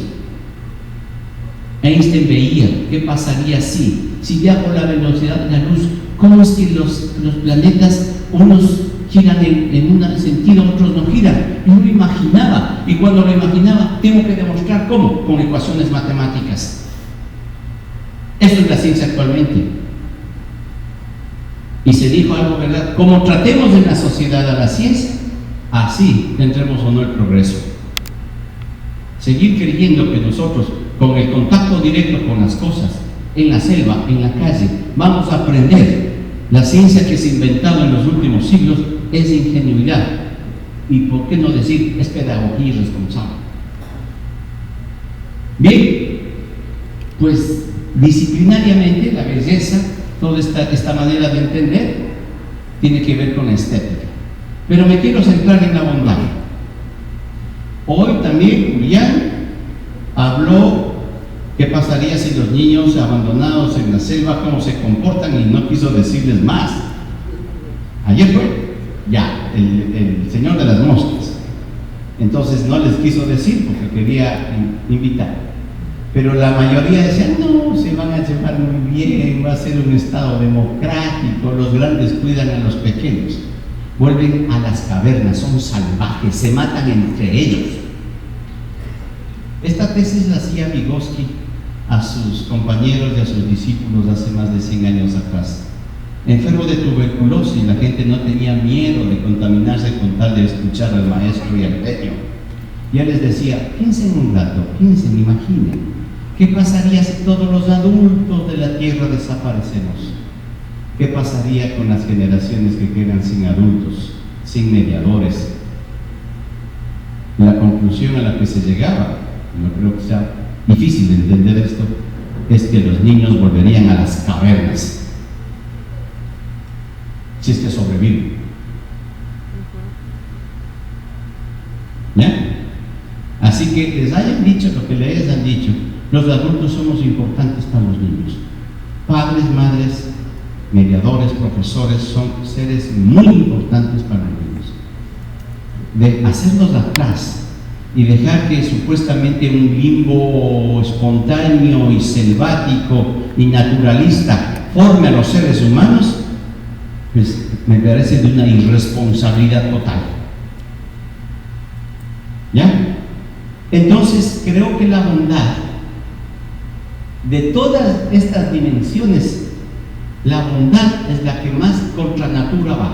Einstein veía qué pasaría si viajo la velocidad de la luz, cómo es que los planetas, unos giran en un sentido, otros no giran. Yo lo imaginaba, y cuando lo imaginaba, tengo que demostrar cómo, con ecuaciones matemáticas. Eso es la ciencia actualmente. Y se dijo algo, ¿verdad? Como tratemos en la sociedad a la ciencia, así tendremos o no el progreso. Seguir creyendo que nosotros, con el contacto directo con las cosas, en la selva, en la calle, vamos a aprender la ciencia que se ha inventado en los últimos siglos, es ingenuidad. Y por qué no decir, es pedagogía irresponsable. Bien, pues disciplinariamente la belleza, toda esta manera de entender, tiene que ver con la estética. Pero me quiero centrar en la bondad. Hoy también Julián habló qué pasaría si los niños abandonados en la selva, cómo se comportan, y no quiso decirles más. Ayer fue ya el señor de las moscas. Entonces no les quiso decir porque quería invitar. Pero la mayoría decía, no, se van a llevar muy bien, va a ser un estado democrático, los grandes cuidan a los pequeños. Vuelven a las cavernas, son salvajes, se matan entre ellos. Esta tesis la hacía Vygotsky a sus compañeros y a sus discípulos hace más de 100 años atrás. Enfermo de tuberculosis, la gente no tenía miedo de contaminarse con tal de escuchar al maestro y al genio. Y él les decía, piensen un rato, piensen, imaginen, ¿qué pasaría si todos los adultos de la Tierra desaparecemos? ¿Qué pasaría con las generaciones que quedan sin adultos, sin mediadores, La conclusión a la que se llegaba, no creo que sea difícil de entender esto, es que los niños volverían a las cavernas, si es que sobreviven. ¿Ya? Así que les hayan dicho lo que les han dicho, los adultos somos importantes para los niños. Padres, madres, mediadores, profesores son seres muy importantes para los niños. De hacernos atrás y dejar que supuestamente un limbo espontáneo y selvático y naturalista forme a los seres humanos, pues me parece de una irresponsabilidad total. ¿Ya? Entonces creo que la bondad, de todas estas dimensiones, la bondad es la que más contra natura va.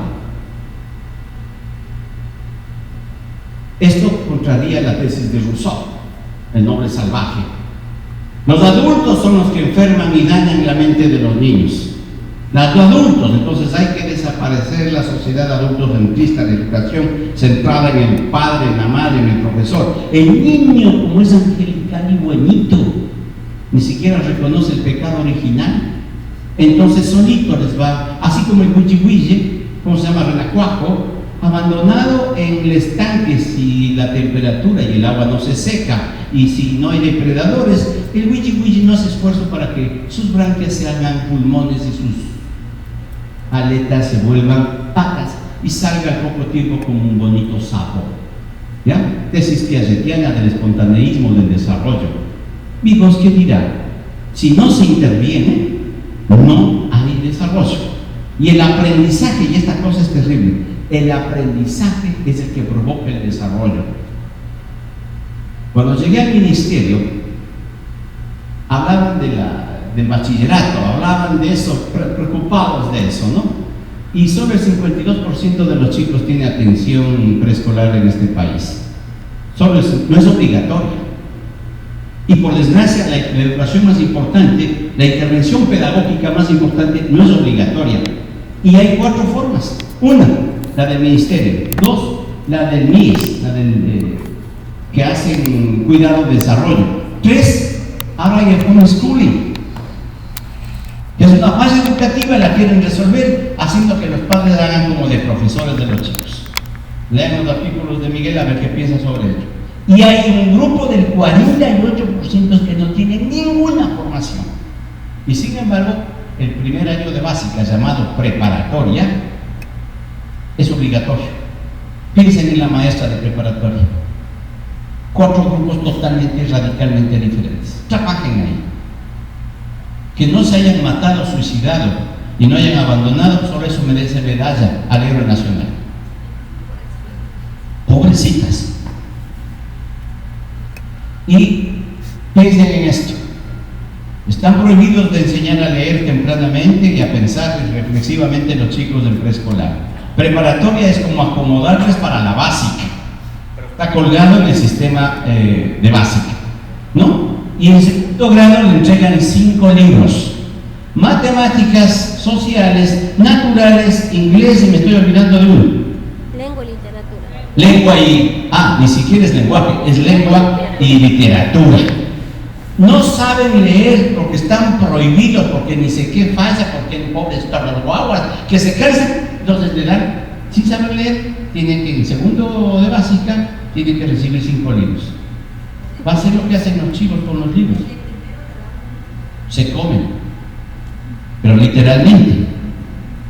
Esto contraría la tesis de Rousseau, el hombre salvaje. Los adultos son los que enferman y dañan la mente de los niños. Los adultos, entonces hay que desaparecer la sociedad adultocentrista de educación centrada en el padre, en la madre, en el profesor. El niño, como es angelical y buenito, ni siquiera reconoce el pecado original, entonces solito les va, así como el huichihuille, ¿cómo se llama? Renacuajo, abandonado en el estanque. Si la temperatura y el agua no se seca y si no hay depredadores, el huichihuille no hace esfuerzo para que sus branquias se hagan pulmones y sus aletas se vuelvan patas y salga al poco tiempo como un bonito sapo. ¿Ya? Tesis piagetiana del espontaneísmo del desarrollo. Vygotsky dirá, si no se interviene, no hay desarrollo. Y el aprendizaje, y esta cosa es terrible, el aprendizaje es el que provoca el desarrollo. Cuando llegué al ministerio, hablaban del bachillerato, hablaban de eso, preocupados de eso, ¿no? Y solo el 52% de los chicos tiene atención preescolar en este país. No es obligatoria. Y por desgracia, la educación más importante, la intervención pedagógica más importante, no es obligatoria. Y hay 4 formas. 1, la del ministerio. 2, la del MIES, la del que hacen cuidado de desarrollo. 3, ahora hay el homeschooling, que es una fase educativa, la quieren resolver haciendo que los padres hagan como de profesores de los chicos. Lean los artículos de Miguel a ver qué piensa sobre ello. Y hay un grupo del 48% que no tienen ninguna formación. Y sin embargo, el primer año de básica, llamado preparatoria, es obligatorio. Piensen en la maestra de preparatoria. 4 grupos totalmente, radicalmente diferentes. Trabajen ahí. Que no se hayan matado, suicidado y no hayan abandonado, solo eso merece medalla al héroe nacional. Pobrecitas. Y piensen en esto. Están prohibidos de enseñar a leer tempranamente y a pensar reflexivamente los chicos del preescolar. Preparatoria es como acomodarles para la básica. Está colgado en el sistema de básica, ¿no? Y en segundo grado le entregan 5 libros: matemáticas, sociales, naturales, inglés, y me estoy olvidando de uno.
Lengua y literatura.
Lengua y... ni siquiera es lenguaje, es lengua y literatura. No saben leer porque están prohibidos, porque ni sé qué falla, porque pobres los guaguas que se cansan, entonces le dan, sin saber leer, tienen que en segundo de básica, tienen que recibir 5 libros. Va a ser lo que hacen los chicos con los libros. Se comen. Pero literalmente,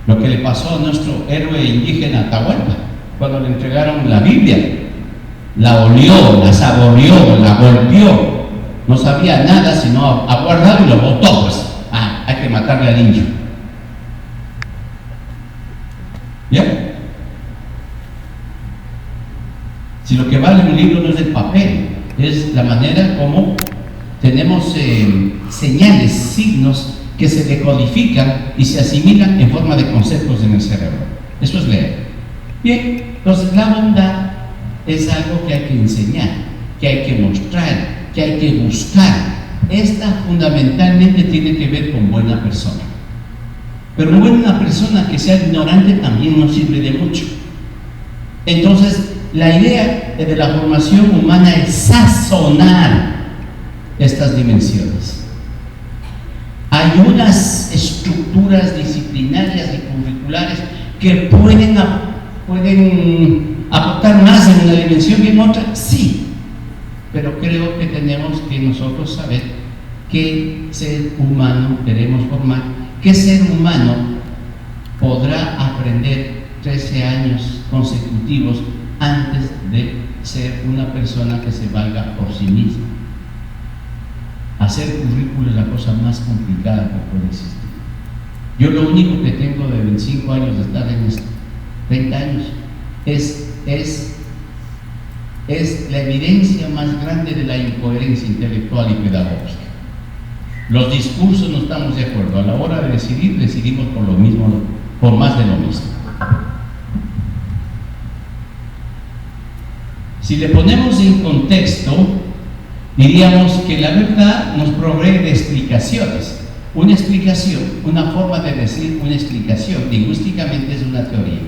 lo que le pasó a nuestro héroe indígena Atahualpa, cuando le entregaron la Biblia, la olió, la saboreó, la golpeó, no sabía nada sino a guardar y lo botó, pues. Hay que matarle al indio. ¿Ya? Si lo que vale un libro no es el papel, es la manera como tenemos señales, signos que se decodifican y se asimilan en forma de conceptos en el cerebro. Eso es leer. Bien, entonces la bondad es algo que hay que enseñar, que hay que mostrar, que hay que buscar. Esta fundamentalmente tiene que ver con buena persona. Pero buena persona que sea ignorante también no sirve de mucho. Entonces, la idea de la formación humana es sazonar estas dimensiones. Hay unas estructuras disciplinarias y curriculares que pueden aportar más en una dimensión que en otra, sí, pero creo que tenemos que nosotros saber qué ser humano queremos formar, qué ser humano podrá aprender 13 años consecutivos antes de ser una persona que se valga por sí misma. Hacer currículo es la cosa más complicada que puede existir. Yo lo único que tengo de 25 años de estar en esto, 30 años, es la evidencia más grande de la incoherencia intelectual y pedagógica. Los discursos no estamos de acuerdo. A la hora de decidir, decidimos por lo mismo, por más de lo mismo. Si le ponemos en contexto, diríamos que la verdad nos provee de explicaciones. Una explicación, una forma de decir una explicación, lingüísticamente es una teoría.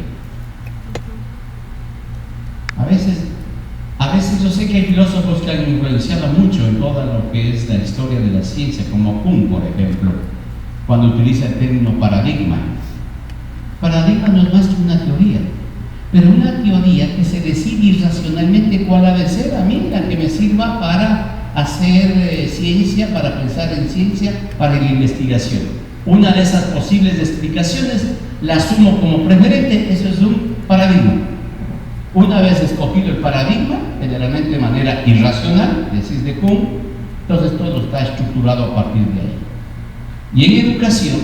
A veces yo sé que hay filósofos que han influenciado mucho en todo lo que es la historia de la ciencia, como Kuhn, por ejemplo, cuando utiliza el término paradigma. Paradigma no es más que una teoría, pero una teoría que se decide irracionalmente cuál ha de ser. A mí, la que me sirva para hacer ciencia, para pensar en ciencia, para la investigación. Una de esas posibles explicaciones la asumo como preferente. Eso es un paradigma. Una vez escogido el paradigma, generalmente de manera irracional, decís de Kuhn, entonces todo está estructurado a partir de ahí. Y en educación,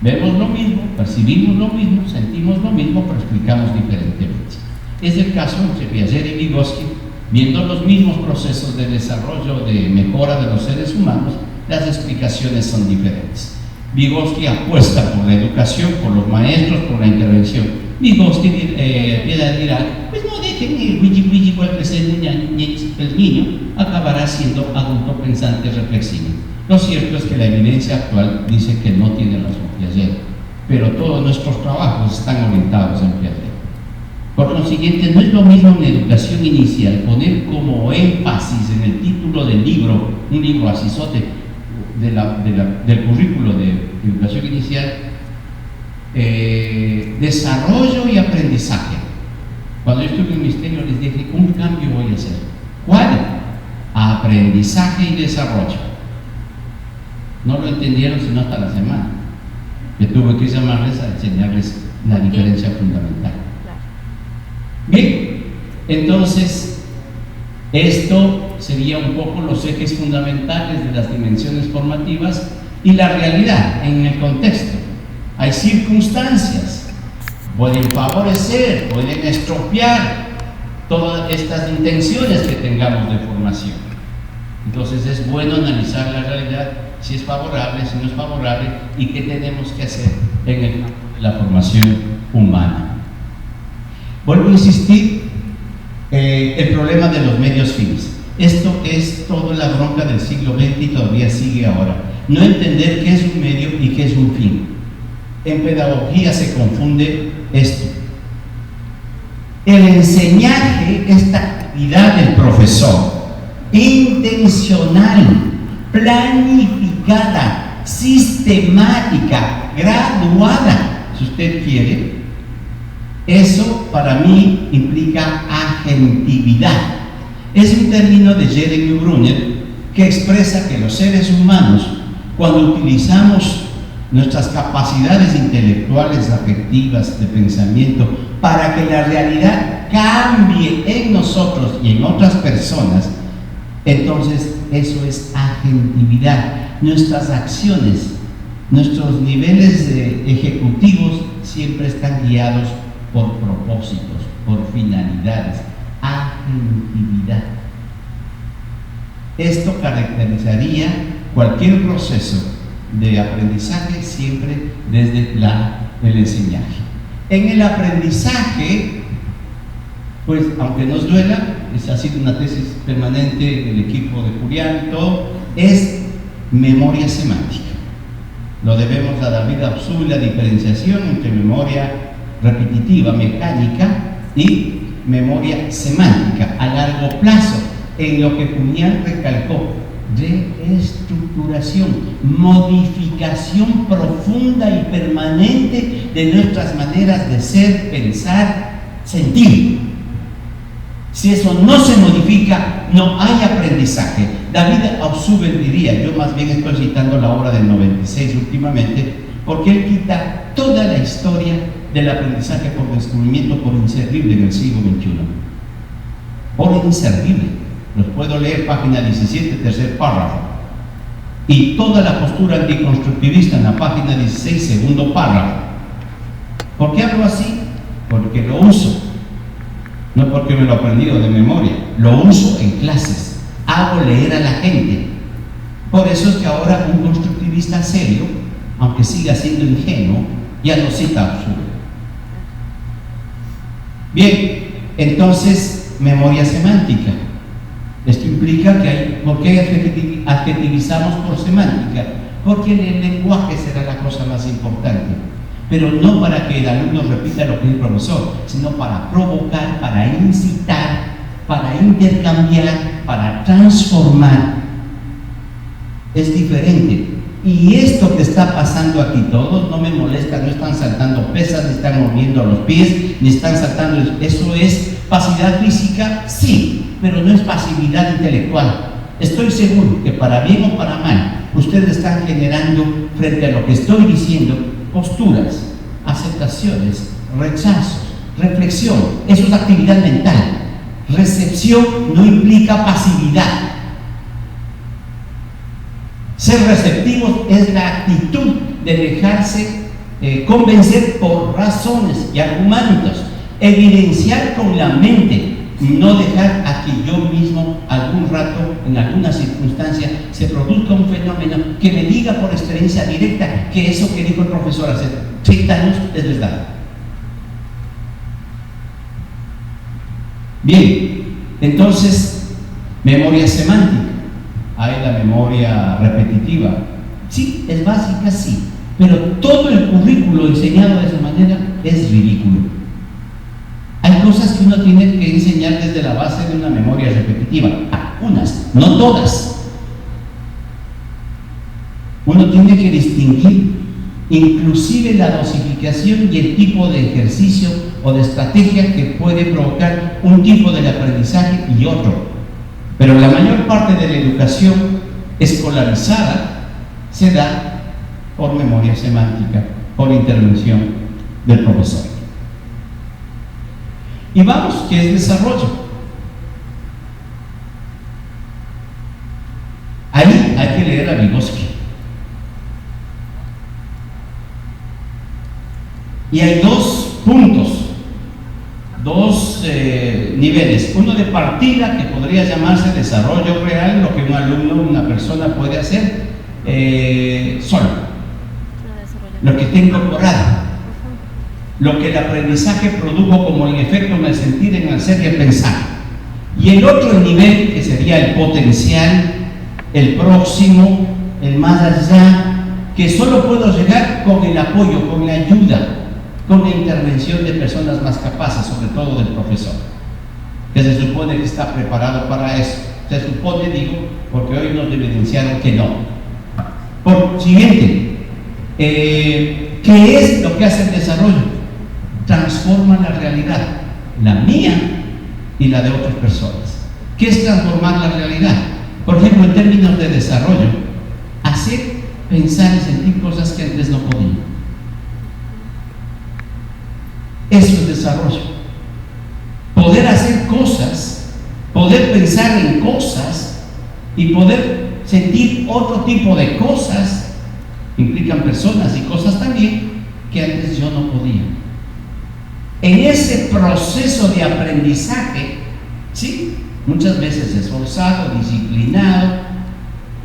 vemos lo mismo, percibimos lo mismo, sentimos lo mismo, pero explicamos diferentemente. Es el caso entre Piaget y Vygotsky. Viendo los mismos procesos de desarrollo, de mejora de los seres humanos, las explicaciones son diferentes. Vygotsky apuesta por la educación, por los maestros, por la intervención. Vygotsky dirá, pues no dejen el wiji puede crecer el niño, acabará siendo adulto pensante reflexivo. Lo cierto es que la evidencia actual dice que no tiene razón Piaget, pero todos nuestros trabajos están orientados en Piaget. Por consiguiente, no es lo mismo en educación inicial poner como énfasis en el título del libro, un libro asisote del currículo de educación inicial, desarrollo y aprendizaje. Cuando yo estuve en el ministerio les dije, un cambio voy a hacer. ¿Cuál? Aprendizaje y desarrollo. No lo entendieron sino hasta la semana, que tuve que llamarles a enseñarles la diferencia fundamental. Bien, entonces esto sería un poco los ejes fundamentales de las dimensiones formativas y la realidad en el contexto. Hay circunstancias, pueden favorecer, pueden estropear todas estas intenciones que tengamos de formación. Entonces es bueno analizar la realidad, si es favorable, si no es favorable, y qué tenemos que hacer en el campo de la formación humana. Vuelvo a insistir, el problema de los medios fines. Esto es toda la bronca del siglo XX y todavía sigue ahora. No entender qué es un medio y qué es un fin. En pedagogía se confunde esto. El enseñaje, esta actividad del profesor, intencional, planificada, sistemática, graduada, si usted quiere, eso para mí implica agentividad. Es un término de Jeremy Brunner que expresa que los seres humanos, cuando utilizamos nuestras capacidades intelectuales, afectivas, de pensamiento, para que la realidad cambie en nosotros y en otras personas, entonces eso es agentividad. Nuestras acciones, nuestros niveles ejecutivos siempre están guiados por propósitos, por finalidades, agentividad. Esto caracterizaría cualquier proceso de aprendizaje siempre desde el enseñaje. En el aprendizaje, pues aunque nos duela, ha sido una tesis permanente del equipo de Julián y todo, es memoria semántica. Lo debemos a David Abzug, la diferenciación entre memoria repetitiva, mecánica, y memoria semántica a largo plazo, en lo que Puñal recalcó: reestructuración, modificación profunda y permanente de nuestras maneras de ser, pensar, sentir. Si eso no se modifica, no hay aprendizaje. David Ausubel diría, yo más bien estoy citando la obra del 96 últimamente, porque él quita toda la historia del aprendizaje por descubrimiento por inservible en el siglo XXI. Por inservible. Los puedo leer, página 17, tercer párrafo. Y toda la postura anticonstructivista en la página 16, segundo párrafo. ¿Por qué hablo así? Porque lo uso. No porque me lo he aprendido de memoria, lo uso en clases, hago leer a la gente. Por eso es que ahora un constructivista serio, aunque siga siendo ingenuo, ya no cita absurdo. Bien, entonces, memoria semántica. Esto implica que hay, ¿por qué adjetivizamos por semántica? Porque en el lenguaje será la cosa más importante. Pero no para que el alumno repita lo que el profesor, sino para provocar, para incitar, para intercambiar, para transformar. Es diferente. Y esto que está pasando aquí, todos no me molesta, no están saltando pesas, ni están moviendo los pies, ni están saltando. Eso es pasividad física, sí, pero no es pasividad intelectual. Estoy seguro que para bien o para mal, ustedes están generando frente a lo que estoy diciendo posturas, aceptaciones, rechazos, reflexión. Eso es actividad mental. Recepción no implica pasividad. Ser receptivos es la actitud de dejarse convencer por razones y argumentos, evidenciar con la mente, no dejar a que yo mismo algún rato, en alguna circunstancia, se produzca un fenómeno que me diga por experiencia directa que eso que dijo el profesor hace 30 años es verdad. Bien, entonces, memoria semántica. Hay la memoria repetitiva. Sí, es básica, sí, pero todo el currículo enseñado de esa manera es ridículo. Hay cosas que uno tiene que enseñar desde la base de una memoria repetitiva. Algunas, no todas. Uno tiene que distinguir inclusive la dosificación y el tipo de ejercicio o de estrategia que puede provocar un tipo de aprendizaje y otro. Pero la mayor parte de la educación escolarizada se da por memoria semántica, por intervención del profesor. Y vamos, ¿qué es desarrollo? Ahí hay que leer a Vygotsky. Y hay dos puntos, dos niveles. Uno de partida, que podría llamarse desarrollo real, lo que un alumno, una persona puede hacer solo. Lo que está incorporado. Lo que el aprendizaje produjo como en efecto en el sentir, en el ser y el pensar. Y el otro nivel, que sería el potencial, el próximo, el más allá, que solo puedo llegar con el apoyo, con la ayuda, con la intervención de personas más capaces, sobre todo del profesor, que se supone que está preparado para eso. Se supone, digo, porque hoy nos evidenciaron que no. Por siguiente, ¿qué es lo que hace el desarrollo? Transforma la realidad, la mía y la de otras personas. ¿Qué es transformar la realidad? Por ejemplo, en términos de desarrollo, hacer, pensar y sentir cosas que antes no podía. Eso es desarrollo. Poder hacer cosas, poder pensar en cosas y poder sentir otro tipo de cosas, implican personas y cosas también que antes yo no podía. En ese proceso de aprendizaje, sí, muchas veces esforzado, disciplinado,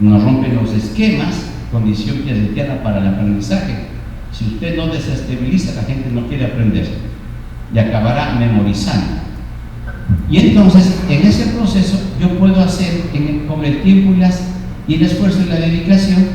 nos rompen los esquemas, condición cristiana para el aprendizaje. Si usted no desestabiliza, la gente no quiere aprender y acabará memorizando. Y entonces, en ese proceso, yo puedo hacer con el tiempo y el esfuerzo y la dedicación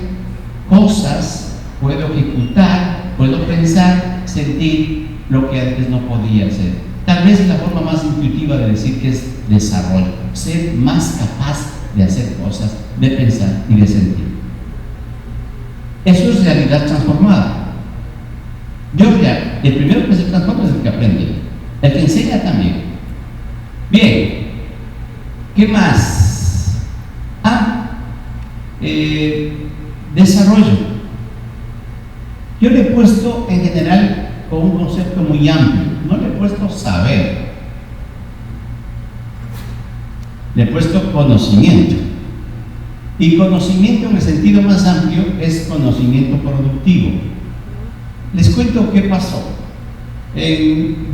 cosas, puedo ejecutar, puedo pensar, sentir lo que antes no podía hacer. Tal tal vez es la forma más intuitiva de decir que es desarrollo, ser más capaz de hacer cosas, de pensar y de sentir. Eso es realidad transformada. El primero que se transforma es el que aprende, el que enseña también. Bien, ¿qué más? Desarrollo. Yo le he puesto en general con un concepto muy amplio, no le he puesto saber, le he puesto conocimiento. Y conocimiento en el sentido más amplio es conocimiento productivo. Les cuento qué pasó. En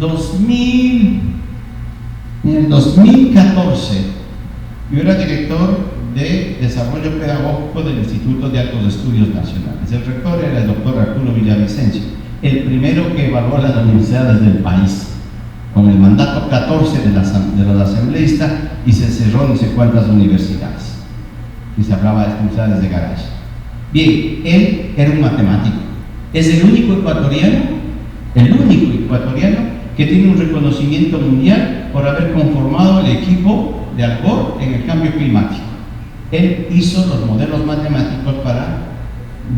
el 2014, yo era director de Desarrollo Pedagógico del Instituto de Altos Estudios Nacionales. El rector era el doctor Arturo Villavicencio, el primero que evaluó las universidades del país, con el mandato 14 de los asambleístas, y se cerró no sé cuántas universidades, y se hablaba de universidades de garage. Bien, él era un matemático, es el único ecuatoriano que tiene un reconocimiento mundial por haber conformado el equipo de Al Gore en el cambio climático. Él hizo los modelos matemáticos para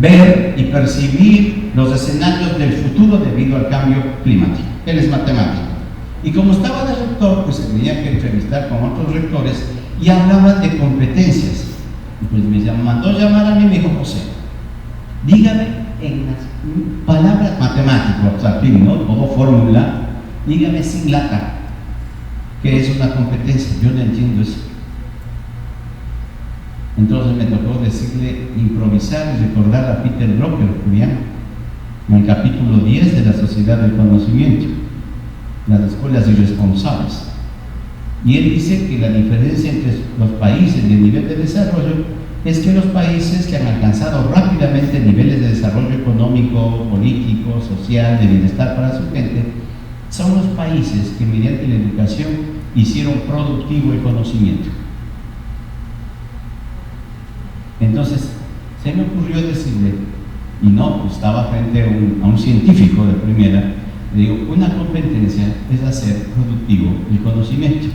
ver y percibir los escenarios del futuro debido al cambio climático. Él es matemático. Y como estaba de rector, pues se tenía que entrevistar con otros rectores y hablaban de competencias. Pues me mandó llamar a mí y me dijo: José, dígame en las palabras matemáticas, o sea, ¿no? Todo fórmula, dígame sin lata, ¿qué es una competencia? Yo no entiendo eso. Entonces me tocó decirle, improvisar y recordar a Peter Drucker, Julián, en el capítulo 10 de la Sociedad del Conocimiento, las escuelas irresponsables. Y él dice que la diferencia entre los países y el nivel de desarrollo es que los países que han alcanzado rápidamente niveles de desarrollo económico, político, social, de bienestar para su gente, son los países que mediante la educación hicieron productivo el conocimiento. Entonces, se me ocurrió decirle, y no, pues estaba frente a un científico de primera, le digo, una competencia es hacer productivo el conocimiento.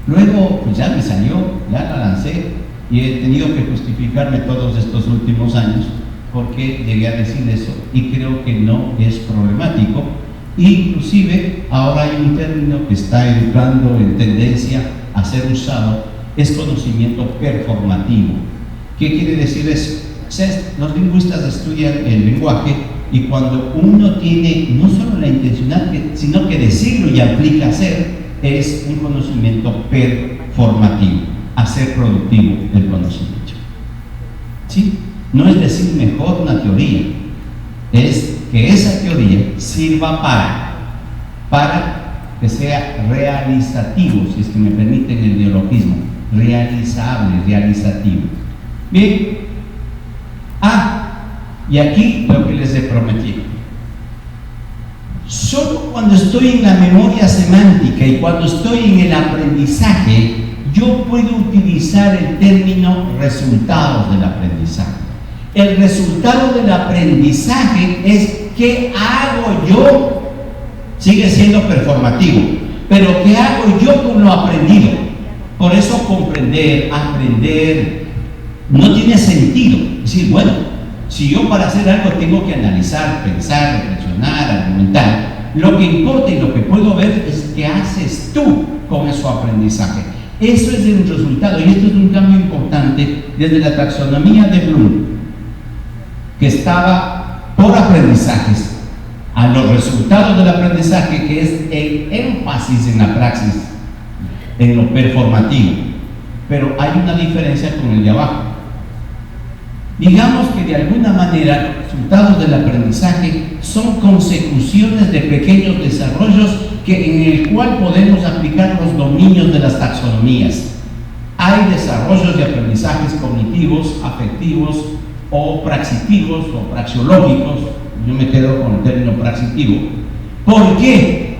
Luego, pues ya me salió, ya la lancé, y he tenido que justificarme todos estos últimos años porque llegué a decir eso, y creo que no es problemático. Inclusive, ahora hay un término que está entrando en tendencia a ser usado, es conocimiento performativo. ¿Qué quiere decir eso? O sea, los lingüistas estudian el lenguaje, y cuando uno tiene no solo la intencionalidad, sino que decirlo y aplica a hacer, es un conocimiento performativo, hacer productivo el conocimiento. ¿Sí? No es decir mejor una teoría, es que esa teoría sirva para que sea realizativo, si es que me permiten el neologismo, realizable, realizativo. Bien, y aquí lo que les he prometido. Solo cuando estoy en la memoria semántica y cuando estoy en el aprendizaje, yo puedo utilizar el término resultados del aprendizaje. El resultado del aprendizaje es ¿qué hago yo? Sigue siendo performativo, pero ¿qué hago yo con lo aprendido? Por eso comprender, aprender, no tiene sentido. Es decir, bueno, si yo para hacer algo tengo que analizar, pensar, reflexionar, argumentar, lo que importa y lo que puedo ver es qué haces tú con ese aprendizaje. Eso es el resultado, y esto es un cambio importante desde la taxonomía de Bloom, que estaba por aprendizajes, a los resultados del aprendizaje, que es el énfasis en la praxis, en lo performativo. Pero hay una diferencia con el de abajo. Digamos que de alguna manera los resultados del aprendizaje son consecuciones de pequeños desarrollos en el cual podemos aplicar los dominios de las taxonomías. Hay desarrollos de aprendizajes cognitivos, afectivos o praxitivos o praxiológicos. Yo me quedo con el término praxitivo. ¿Por qué?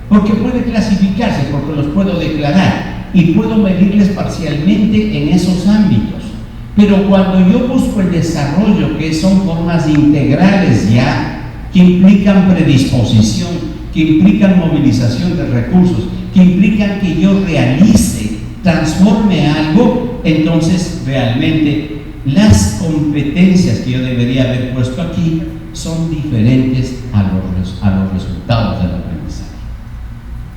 Porque puede clasificarse, porque los puedo declarar y puedo medirles parcialmente en esos ámbitos. Pero cuando yo busco el desarrollo, que son formas integrales ya, que implican predisposición, que que implican movilización de recursos, que implican que yo realice, transforme algo, entonces realmente las competencias que yo debería haber puesto aquí son diferentes a los resultados del aprendizaje.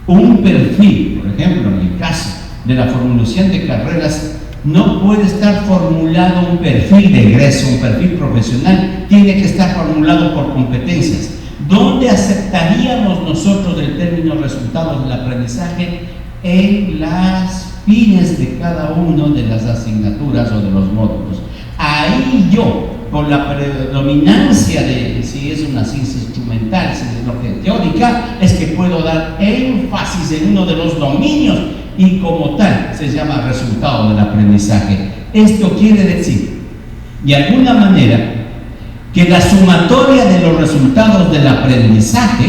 Un perfil, por ejemplo, en el caso de la formulación de carreras, no puede estar formulado un perfil de egreso, un perfil profesional, tiene que estar formulado por competencias. ¿Dónde aceptaríamos nosotros el término resultados del aprendizaje? En las fines de cada una de las asignaturas o de los módulos. Ahí yo, por la predominancia de si es una ciencia instrumental, si es lo que es teórica, es que puedo dar énfasis en uno de los dominios y como tal se llama resultado del aprendizaje. Esto quiere decir, de alguna manera, que la sumatoria de los resultados del aprendizaje,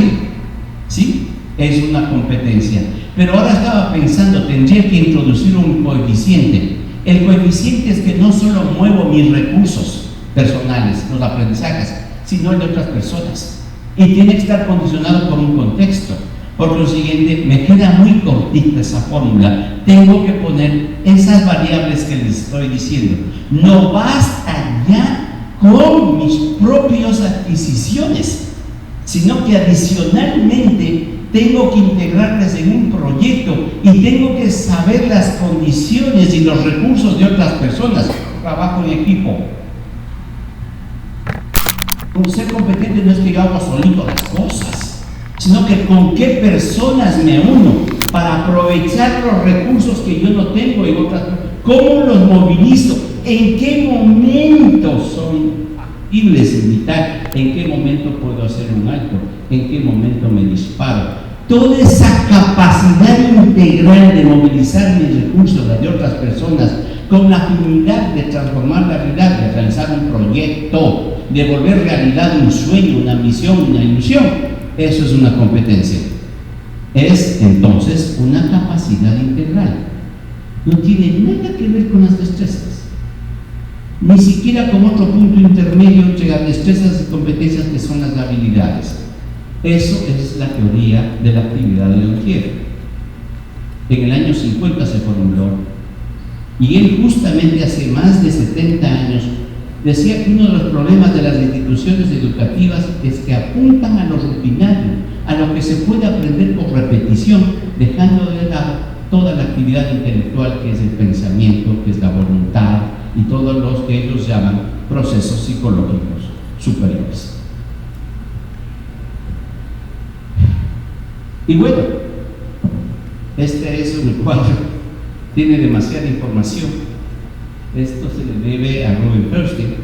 ¿sí?, es una competencia. Pero ahora estaba pensando, tendría que introducir un coeficiente. El coeficiente es que no solo muevo mis recursos personales, los aprendizajes, sino el de otras personas. Y tiene que estar condicionado por un contexto. Por lo siguiente, me queda muy cortita esa fórmula. Tengo que poner esas variables que les estoy diciendo. No basta ya con mis propias adquisiciones, sino que adicionalmente tengo que integrarlas en un proyecto y tengo que saber las condiciones y los recursos de otras personas. Trabajo en equipo. Un ser competente no es que yo haga solito las cosas, sino que con qué personas me uno para aprovechar los recursos que yo no tengo en otras personas. ¿Cómo los movilizo? ¿En qué momento son factibles en mitad? ¿En qué momento puedo hacer un alto? ¿En qué momento me disparo? Toda esa capacidad integral de movilizar mis recursos de otras personas con la finalidad de transformar la realidad, de realizar un proyecto, de volver realidad un sueño, una misión, una ilusión, eso es una competencia. Es entonces una capacidad integral. No tiene nada que ver con las destrezas, ni siquiera con otro punto intermedio entre las destrezas y competencias que son las habilidades. Eso es la teoría de la actividad de Leontief. En el año 50 se formuló, y él justamente hace más de 70 años decía que uno de los problemas de las instituciones educativas es que apuntan a lo rutinario, a lo que se puede aprender por repetición, dejando de lado toda la actividad intelectual que es el pensamiento, que es la voluntad y todos los que ellos llaman procesos psicológicos superiores. Y bueno, este es un cuadro, tiene demasiada información. Esto se le debe a Robin Bernstein.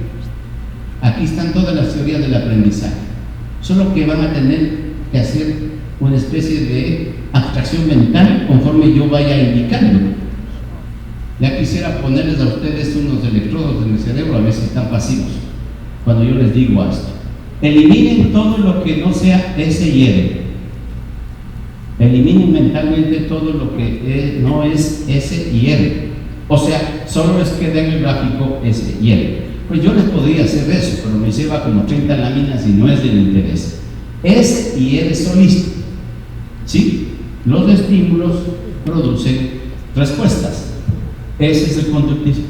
Aquí están todas las teorías del aprendizaje, solo que van a tener que hacer una especie de abstracción mental conforme yo vaya indicando. Ya quisiera ponerles a ustedes unos electrodos en el cerebro a ver si están pasivos cuando yo les digo esto. Eliminen todo lo que no sea S y R. Eliminen mentalmente todo lo que no es S y R. O sea, solo les queda en el gráfico S y R. Pues yo les podría hacer eso, pero me lleva como 30 láminas y no es del interés. S y R son listos. ¿Sí? Los estímulos producen respuestas. Ese es el conductismo.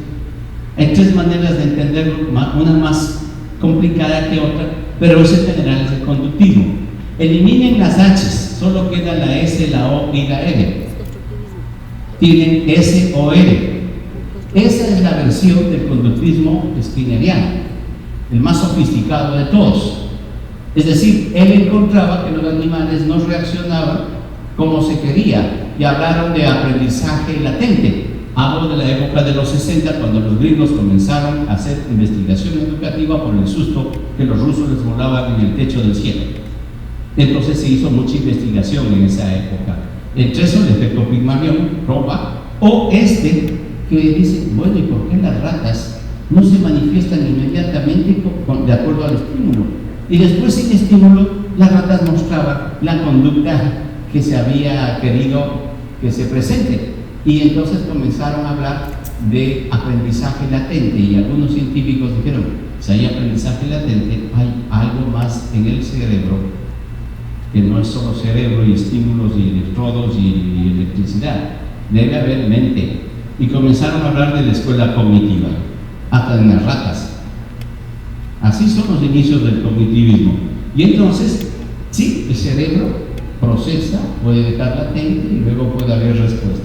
Hay tres maneras de entenderlo, una más complicada que otra, pero ese general es el conductismo. Eliminen las H's, solo queda la S, la O y la R. Tienen S o R. Esa es la versión del conductismo skinneriano, el más sofisticado de todos. Es decir, él encontraba que los animales no reaccionaban como se quería y hablaron de aprendizaje latente. Hablo de la época de los 60, cuando los gringos comenzaron a hacer investigación educativa por el susto que los rusos les volaban en el techo del cielo. Entonces se hizo mucha investigación en esa época. Entre eso el efecto Pigmalión, ropa, o que dice, bueno, ¿y por qué las ratas no se manifiestan inmediatamente de acuerdo al estímulo? Y después sin estímulo, las ratas mostraban la conducta que se había querido que se presente. Y entonces comenzaron a hablar de aprendizaje latente y algunos científicos dijeron, si hay aprendizaje latente, hay algo más en el cerebro que no es solo cerebro y estímulos y electrodos y electricidad, debe haber mente. Y comenzaron a hablar de la escuela cognitiva, hasta en las ratas. Así son los inicios del cognitivismo. Y entonces, sí, el cerebro procesa, puede dejar latente y luego puede haber respuestas.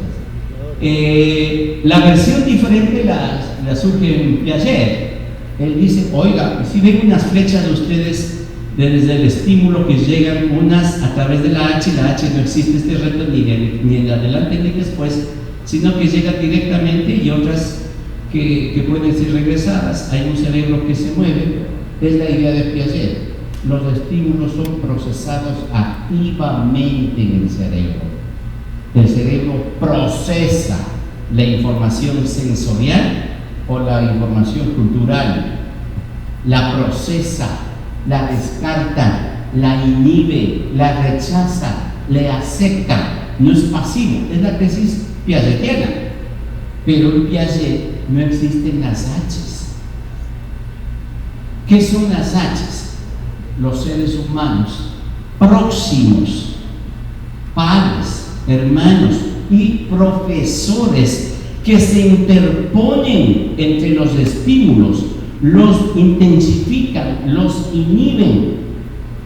La versión diferente la surge en Piaget. Él dice, oiga, si ven unas flechas de ustedes desde el estímulo que llegan unas a través de la H no existe este reto ni en adelante ni después, sino que llegan directamente, y otras que pueden ser regresadas. Hay un cerebro que se mueve, es la idea de Piaget. Los estímulos son procesados activamente en el cerebro. El cerebro procesa la información sensorial o la información cultural, la procesa, la descarta, la inhibe, la rechaza, le acepta, no es pasivo. Es la tesis piagetiana. Pero en Piaget no existen las H's. ¿Qué son las H's? Los seres humanos próximos, padres, hermanos y profesores que se interponen entre los estímulos, los intensifican, los inhiben,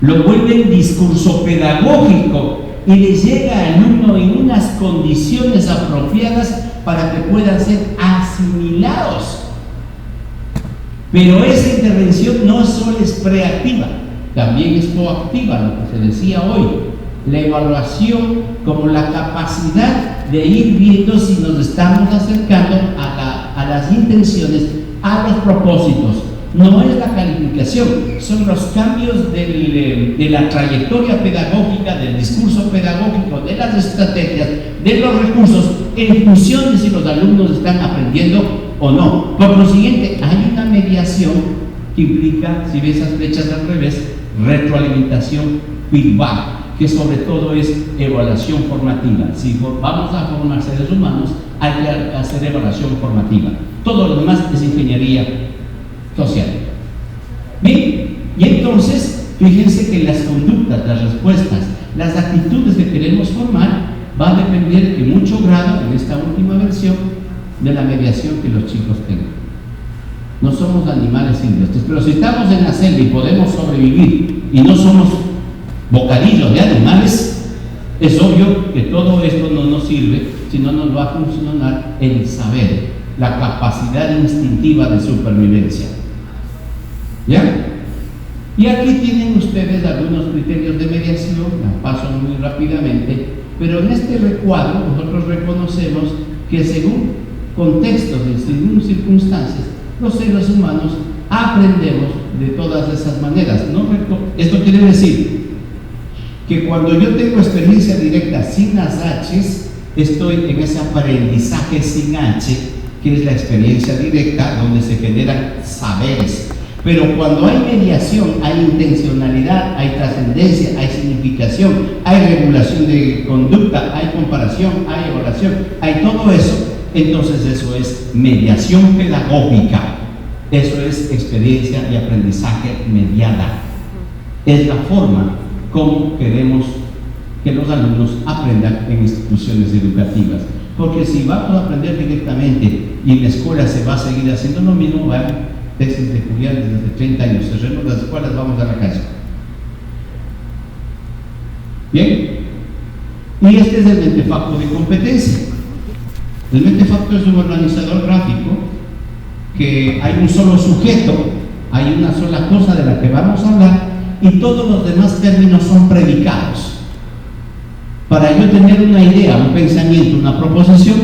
lo vuelven discurso pedagógico y les llega al alumno en unas condiciones apropiadas para que puedan ser asimilados. Pero esa intervención no solo es preactiva, también es coactiva, lo que se decía hoy. La evaluación como la capacidad de ir viendo si nos estamos acercando a las intenciones, a los propósitos. No es la calificación, son los cambios de la trayectoria pedagógica, del discurso pedagógico, de las estrategias, de los recursos, en función de si los alumnos están aprendiendo o no. Por lo siguiente, hay una mediación que implica, si ves esas flechas al revés, retroalimentación, feedback, que sobre todo es evaluación formativa. Si vamos a formar seres humanos, hay que hacer evaluación formativa. Todo lo demás es ingeniería social. Bien, y entonces, fíjense que las conductas, las respuestas, las actitudes que queremos formar va a depender en mucho grado, en esta última versión, de la mediación que los chicos tengan. No somos animales silvestres, pero si estamos en la selva y podemos sobrevivir y no somos bocadillos de animales, es obvio que todo esto no nos sirve si no nos va a funcionar el saber, la capacidad instintiva de supervivencia. ¿Ya? Y aquí tienen ustedes algunos criterios de mediación, la paso muy rápidamente, pero en este recuadro nosotros reconocemos que según contextos y según circunstancias, los seres humanos aprendemos de todas esas maneras. Esto quiere decir que cuando yo tengo experiencia directa sin las H's, estoy en ese aprendizaje sin H, que es la experiencia directa donde se generan saberes. Pero cuando hay mediación, hay intencionalidad, hay trascendencia, hay significación, hay regulación de conducta, hay comparación, hay evaluación, hay todo eso. Entonces eso es mediación pedagógica, eso es experiencia y aprendizaje mediada. Es la forma como queremos que los alumnos aprendan en instituciones educativas. Porque si vamos a aprender directamente y en la escuela se va a seguir haciendo lo mismo, tesis de Julián desde hace 30 años, cerremos las escuelas, vamos a la calle. Bien, y este es el mentefacto de competencia. El mentefacto es un organizador gráfico que hay un solo sujeto, hay una sola cosa de la que vamos a hablar y todos los demás términos son predicados. Para yo tener una idea, un pensamiento, una proposición,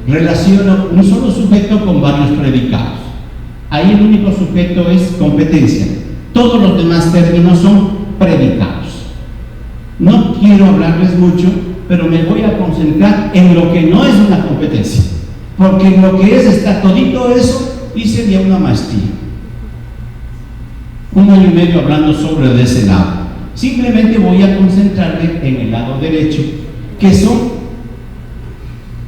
relaciono un solo sujeto con varios predicados. Ahí el único sujeto es competencia. Todos los demás términos son predicados. No quiero hablarles mucho, pero me voy a concentrar en lo que no es una competencia. Porque en lo que es está todito eso y sería una maestría. 1 año y medio hablando sobre de ese lado. Simplemente voy a concentrarme en el lado derecho, que son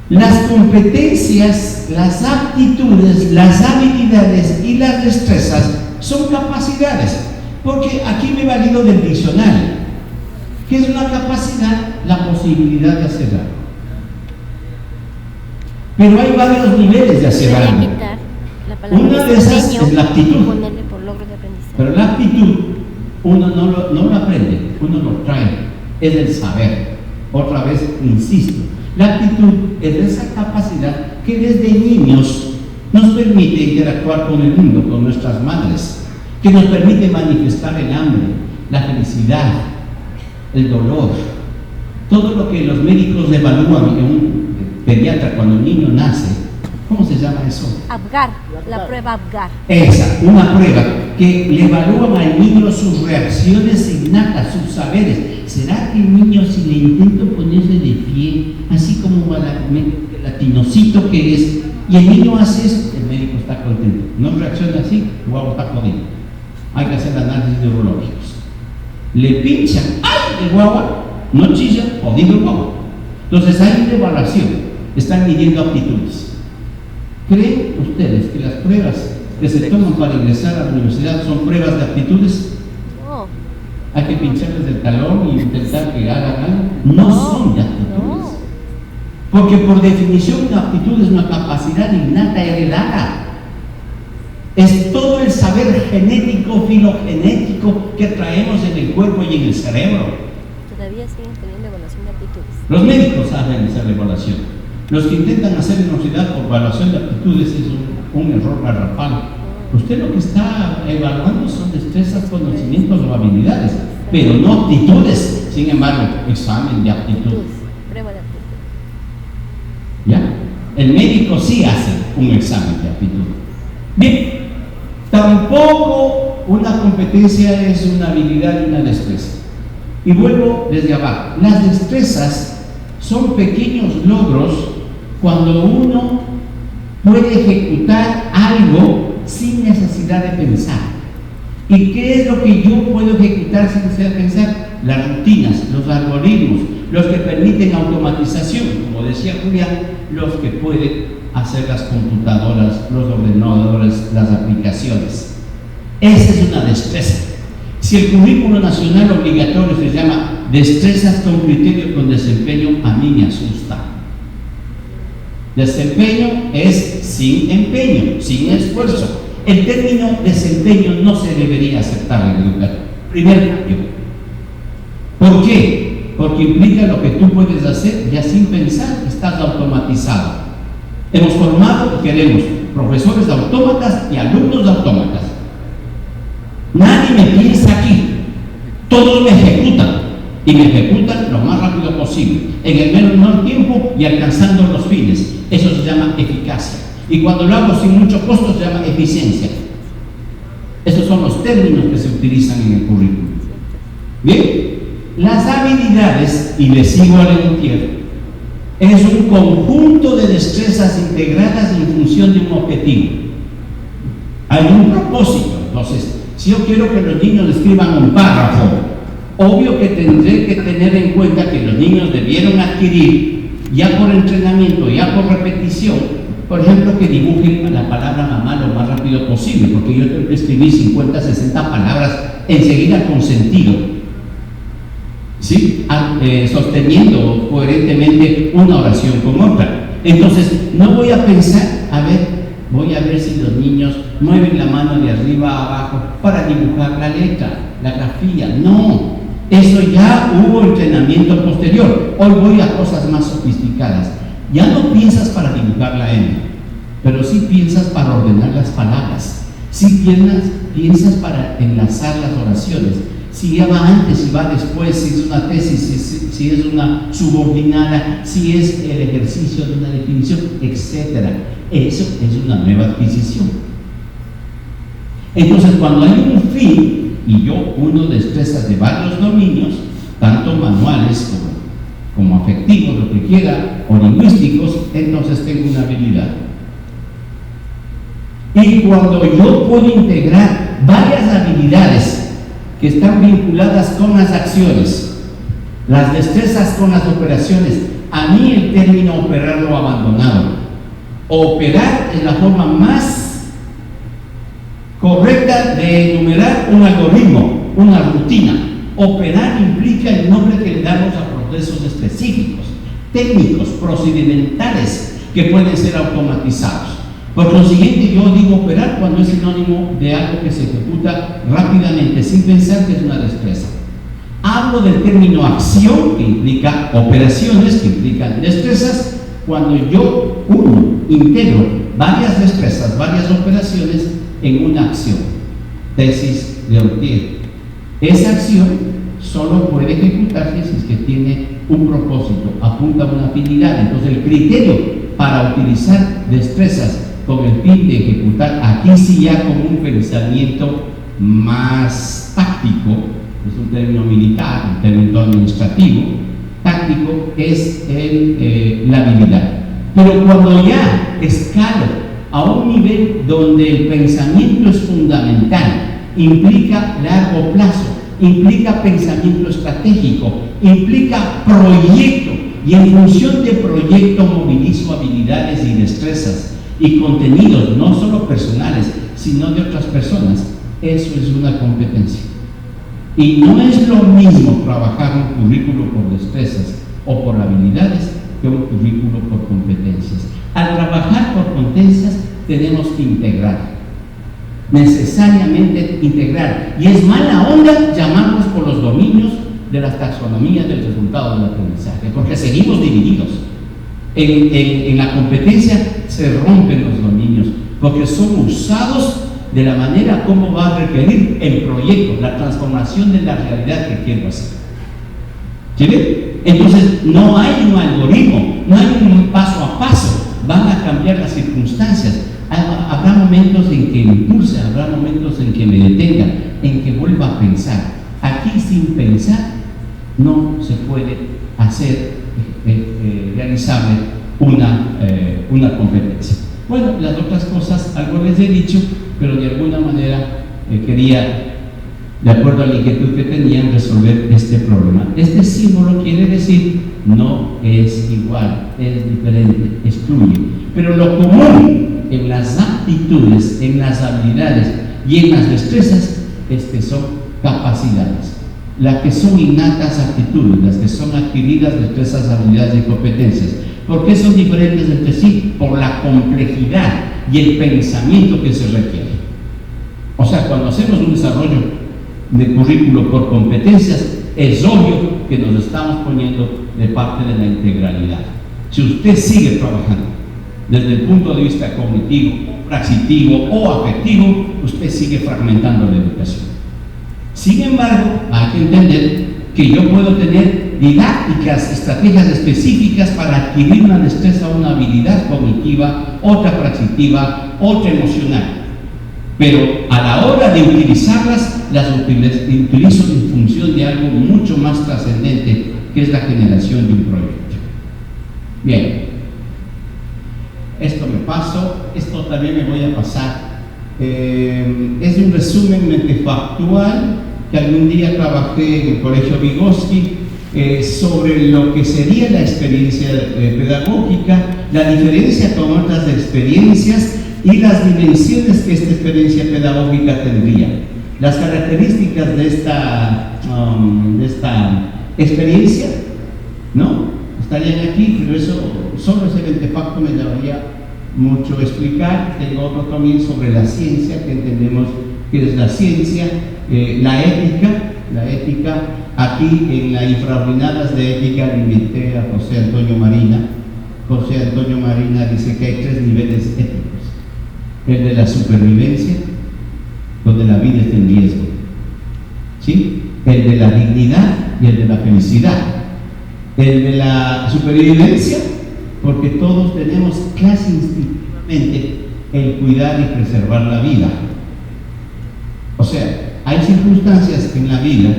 las competencias, las aptitudes, las habilidades y las destrezas. Son capacidades, porque aquí me valido del diccionario. ¿Qué es una capacidad? La posibilidad de hacer algo. Pero hay varios niveles de hacer
Debería
algo.
quitar la palabra
Una de esas
desempeño
es la aptitud.
y ponerle por logro de aprendizaje.
Pero la aptitud, uno no lo aprende, uno lo trae, es el saber. Otra vez, insisto, la aptitud es esa capacidad que desde niños nos permite interactuar con el mundo, con nuestras madres, que nos permite manifestar el hambre, la felicidad, el dolor, todo lo que los médicos evalúan en un pediatra cuando el niño nace. ¿Cómo se llama eso?
Abgar, la prueba Abgar.
Esa, una prueba que le evalúan al niño sus reacciones innatas, sus saberes. ¿Será que el niño, si le intento ponerse de pie, así como latinocito que es, y el niño hace eso, el médico está contento? No reacciona así, el guau está jodido. Hay que hacer análisis neurológicos. Le pinchan, ¡ay! El guagua no chilla, jodido el guagua. Entonces hay una evaluación, están midiendo aptitudes. ¿Creen ustedes que las pruebas que se toman para ingresar a la universidad son pruebas de aptitudes?
No,
Hay que pincharles el talón y intentar que hagan algo. No son de aptitudes. Porque por definición una aptitud es una capacidad innata heredada. Es todo el saber genético, filogenético que traemos en el cuerpo y en el cerebro.
todavía siguen teniendo evaluación de aptitudes.
Los médicos saben hacer evaluación. Los que intentan hacer en la universidad por evaluación de aptitudes es un error garrafal. Usted lo que está evaluando son destrezas, conocimientos o habilidades, pero no aptitudes. Sin embargo, examen de aptitud.
Aptitudes, prueba de aptitud.
¿Ya? El médico sí hace un examen de aptitud. Bien, tampoco una competencia es una habilidad y una destreza. Y vuelvo desde abajo. Las destrezas son pequeños logros cuando uno puede ejecutar algo sin necesidad de pensar. ¿Y qué es lo que yo puedo ejecutar sin necesidad de pensar? Las rutinas, los algoritmos, los que permiten automatización, como decía Julián, los que pueden hacer las computadoras, los ordenadores, las aplicaciones. Esa es una destreza. Si el currículo nacional obligatorio se llama destrezas con criterio con desempeño, a mí me asusta. Desempeño es sin empeño, sin esfuerzo. El término desempeño no se debería aceptar en educación. Primer cambio. ¿Por qué? Porque implica lo que tú puedes hacer ya sin pensar, estás automatizado. Hemos formado y queremos profesores autómatas y alumnos autómatas. Nadie me piensa aquí, todos me ejecutan y me ejecutan lo más rápido posible, en el menor tiempo y alcanzando los fines. Eso se llama eficacia. Y cuando lo hago sin mucho costo se llama eficiencia. Esos son los términos que se utilizan en el currículum. Bien, las habilidades, y le sigo a Lelutier, es un conjunto de destrezas integradas en función de un objetivo. Hay un propósito. Entonces, si yo quiero que los niños escriban un párrafo, obvio que tendré que tener en cuenta que los niños debieron adquirir, ya por entrenamiento, ya por repetición, por ejemplo, que dibujen la palabra mamá lo más rápido posible, porque yo tengo que escribir 50, 60 palabras enseguida con sentido, ¿sí? Sosteniendo coherentemente una oración con otra. Entonces, no voy a pensar, voy a ver si los niños mueven la mano de arriba a abajo para dibujar la letra, la grafía. No, eso ya hubo entrenamiento posterior. Hoy voy a cosas más sofisticadas. Ya no piensas para dibujar la M, pero sí piensas para ordenar las palabras. Sí piensas para enlazar las oraciones. Si ya va antes, si va después, si es una tesis, si es una subordinada, si es el ejercicio de una definición, etc. Eso es una nueva adquisición. Entonces, cuando hay un fin, y yo uno destrezas de varios dominios, tanto manuales como afectivos, lo que quiera, o lingüísticos, entonces tengo una habilidad. Y cuando yo puedo integrar varias habilidades que están vinculadas con las acciones, las destrezas con las operaciones, a mí el término operar lo he abandonado. Operar es la forma más correcta de enumerar un algoritmo, una rutina. Operar implica significa el nombre que le damos a procesos específicos, técnicos, procedimentales, que pueden ser automatizados. Por consiguiente, yo digo operar cuando es sinónimo de algo que se ejecuta rápidamente, sin pensar que es una destreza. Hablo del término acción, que implica operaciones, que implican destrezas, cuando yo integro varias destrezas, varias operaciones en una acción. Tesis de Ortier. Esa acción solo puede ejecutarse si es que tiene un propósito, apunta a una finalidad. Entonces el criterio para utilizar destrezas con el fin de ejecutar, aquí sí ya con un pensamiento más táctico, es un término militar, un término administrativo, táctico, es la habilidad. Pero cuando ya escalo a un nivel donde el pensamiento es fundamental, implica largo plazo, implica pensamiento estratégico, implica proyecto, y en función de proyecto movilizo habilidades y destrezas y contenidos, no solo personales, sino de otras personas. Eso es una competencia. Y no es lo mismo trabajar un currículo por destrezas o por habilidades que un currículo por competencias. Al trabajar por competencias tenemos que integrar, necesariamente integrar, y es mala onda llamarlos por los dominios de las taxonomías del resultado del aprendizaje, porque seguimos divididos. En la competencia se rompen los dominios, porque son usados de la manera como va a requerir el proyecto, la transformación de la realidad que quiero hacer. ¿Sí ven? Entonces no hay un algoritmo, no hay un paso a paso, van a cambiar las circunstancias. Habrá momentos en que me impulse, habrá momentos en que me detenga, en que vuelva a pensar. Aquí sin pensar no se puede hacer realizable una competencia. Bueno, las otras cosas, algo les he dicho, pero de alguna manera quería, de acuerdo a la inquietud que tenían, resolver este problema. Este símbolo quiere decir no es igual, es diferente, excluye. Pero lo común en las aptitudes, en las habilidades y en las destrezas es que son capacidades. Las que son innatas aptitudes, las que son adquiridas destrezas, habilidades y competencias. ¿Por qué son diferentes entre sí? Por la complejidad y el pensamiento que se requiere. O sea, cuando hacemos un desarrollo de currículo por competencias, es obvio que nos estamos poniendo de parte de la integralidad. Si usted sigue trabajando desde el punto de vista cognitivo, praxitivo o afectivo, usted sigue fragmentando la educación. Sin embargo, hay que entender que yo puedo tener didácticas, estrategias específicas para adquirir una destreza, una habilidad cognitiva, otra praxitiva, otra emocional. Pero a la hora de utilizarlas, las utilizo en función de algo mucho más trascendente, que es la generación de un proyecto. Bien, esto me paso, esto también me voy a pasar. Es un resumen mentefactual que algún día trabajé en el Colegio Vygotsky sobre lo que sería la experiencia pedagógica, la diferencia con otras experiencias y las dimensiones que esta experiencia pedagógica tendría. Las características de esta experiencia, ¿no? Estarían aquí, pero eso, solo ese mentefacto me llevaría mucho explicar. Tengo otro también sobre la ciencia, que entendemos que es la ciencia, la ética. Aquí en las infraordinadas de ética le invité a José Antonio Marina. José Antonio Marina dice que hay 3 niveles éticos: el de la supervivencia, donde la vida está en riesgo, ¿sí? El de la dignidad y el de la felicidad. El de la supervivencia, porque todos tenemos casi instintivamente el cuidar y preservar la vida. O sea, hay circunstancias en la vida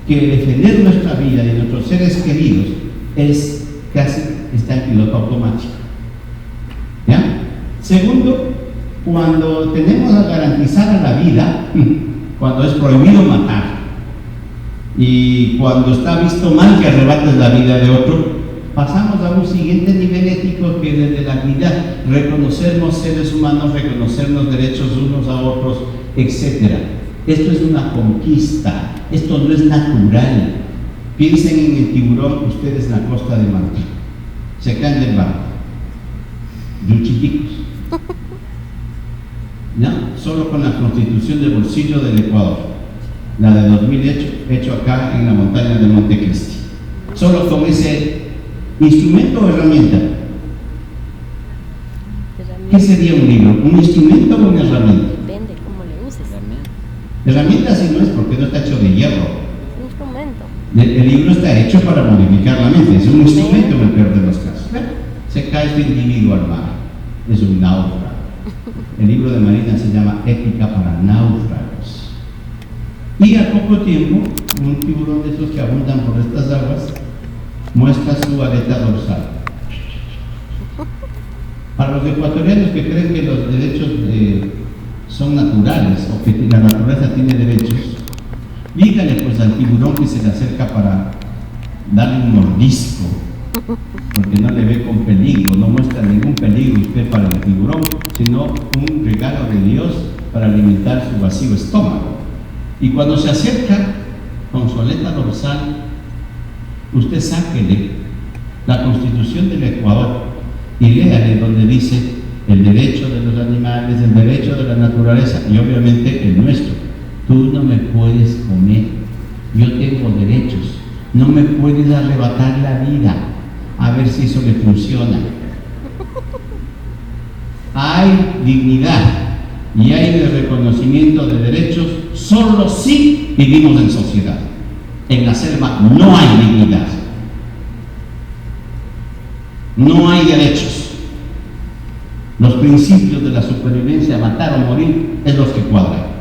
que defender nuestra vida y nuestros seres queridos es casi está en piloto automático. ¿Ya? Segundo, cuando tenemos garantizada la vida, cuando es prohibido matar y cuando está visto mal que arrebates la vida de otro, pasamos a un siguiente nivel ético, que desde la vida reconocernos seres humanos, reconocernos derechos unos a otros, etc. Esto es una conquista, esto no es natural. Piensen en el tiburón, ustedes en la costa de Malta. Se caen del barco. Yuchiticos. ¿No? Solo con la constitución de bolsillo del Ecuador, la de 2008, hecho acá en la montaña de Montecristi. Solo con ese instrumento o herramienta. ¿Qué sería un libro? ¿Un instrumento o una herramienta?
Depende cómo le uses.
Herramienta sí no es, porque no está hecho de hierro.
Un instrumento.
El libro está hecho para modificar la mente, es un instrumento en el peor de los casos. Se cae este individuo al mar, es un náufrago. El libro de Marina se llama Ética para náufragos. Y al poco tiempo, un tiburón de esos que abundan por estas aguas muestra su aleta dorsal. Para los ecuatorianos que creen que los derechos son naturales o que la naturaleza tiene derechos, dígale pues al tiburón que se le acerca para darle un mordisco, porque no le ve con peligro, no muestra ningún peligro usted para el tiburón, sino un regalo de Dios para alimentar su vacío estómago. Y cuando se acerca con su aleta dorsal, usted sáquele la Constitución del Ecuador y léale donde dice el derecho de los animales, el derecho de la naturaleza y obviamente el nuestro. Tú no me puedes comer, yo tengo derechos, no me puedes arrebatar la vida. A ver si eso le funciona. Hay dignidad y hay el reconocimiento de derechos solo si vivimos en sociedad. En la selva no hay dignidad, no hay derechos. Los principios de la supervivencia, matar o morir, es los que cuadran.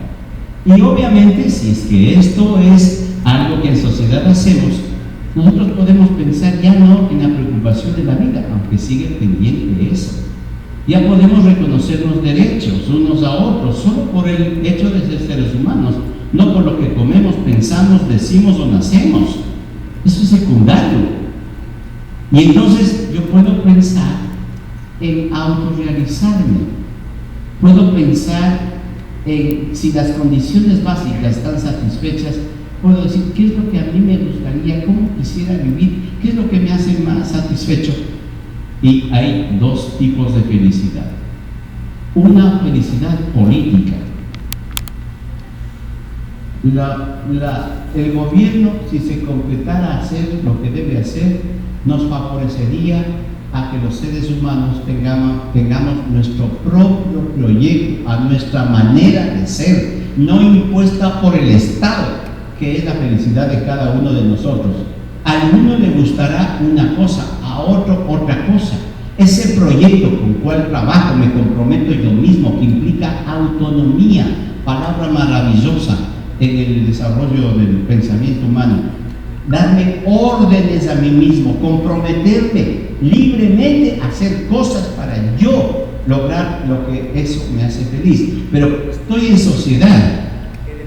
Y obviamente, si es que esto es algo que en sociedad hacemos, nosotros podemos pensar ya no en la preocupación de la vida, aunque sigue pendiente eso. Ya podemos reconocernos derechos unos a otros, solo por el hecho de ser seres humanos, no por lo que comemos, pensamos, decimos o nacemos. Eso es secundario. Y entonces yo puedo pensar en autorrealizarme. Puedo pensar en si las condiciones básicas están satisfechas. Puedo decir, ¿qué es lo que a mí me gustaría? ¿Cómo quisiera vivir? ¿Qué es lo que me hace más satisfecho? Y hay dos tipos de felicidad. Una felicidad política. El gobierno, si se completara a hacer lo que debe hacer, nos favorecería a que los seres humanos tengamos nuestro propio proyecto, a nuestra manera de ser, no impuesta por el Estado, que es la felicidad de cada uno de nosotros. A uno le gustará una cosa, a otro otra cosa. Ese proyecto con el cual trabajo, me comprometo yo mismo, que implica autonomía, palabra maravillosa en el desarrollo del pensamiento humano. Darme órdenes a mí mismo, comprometerme libremente a hacer cosas para yo lograr lo que eso me hace feliz. Pero estoy en sociedad,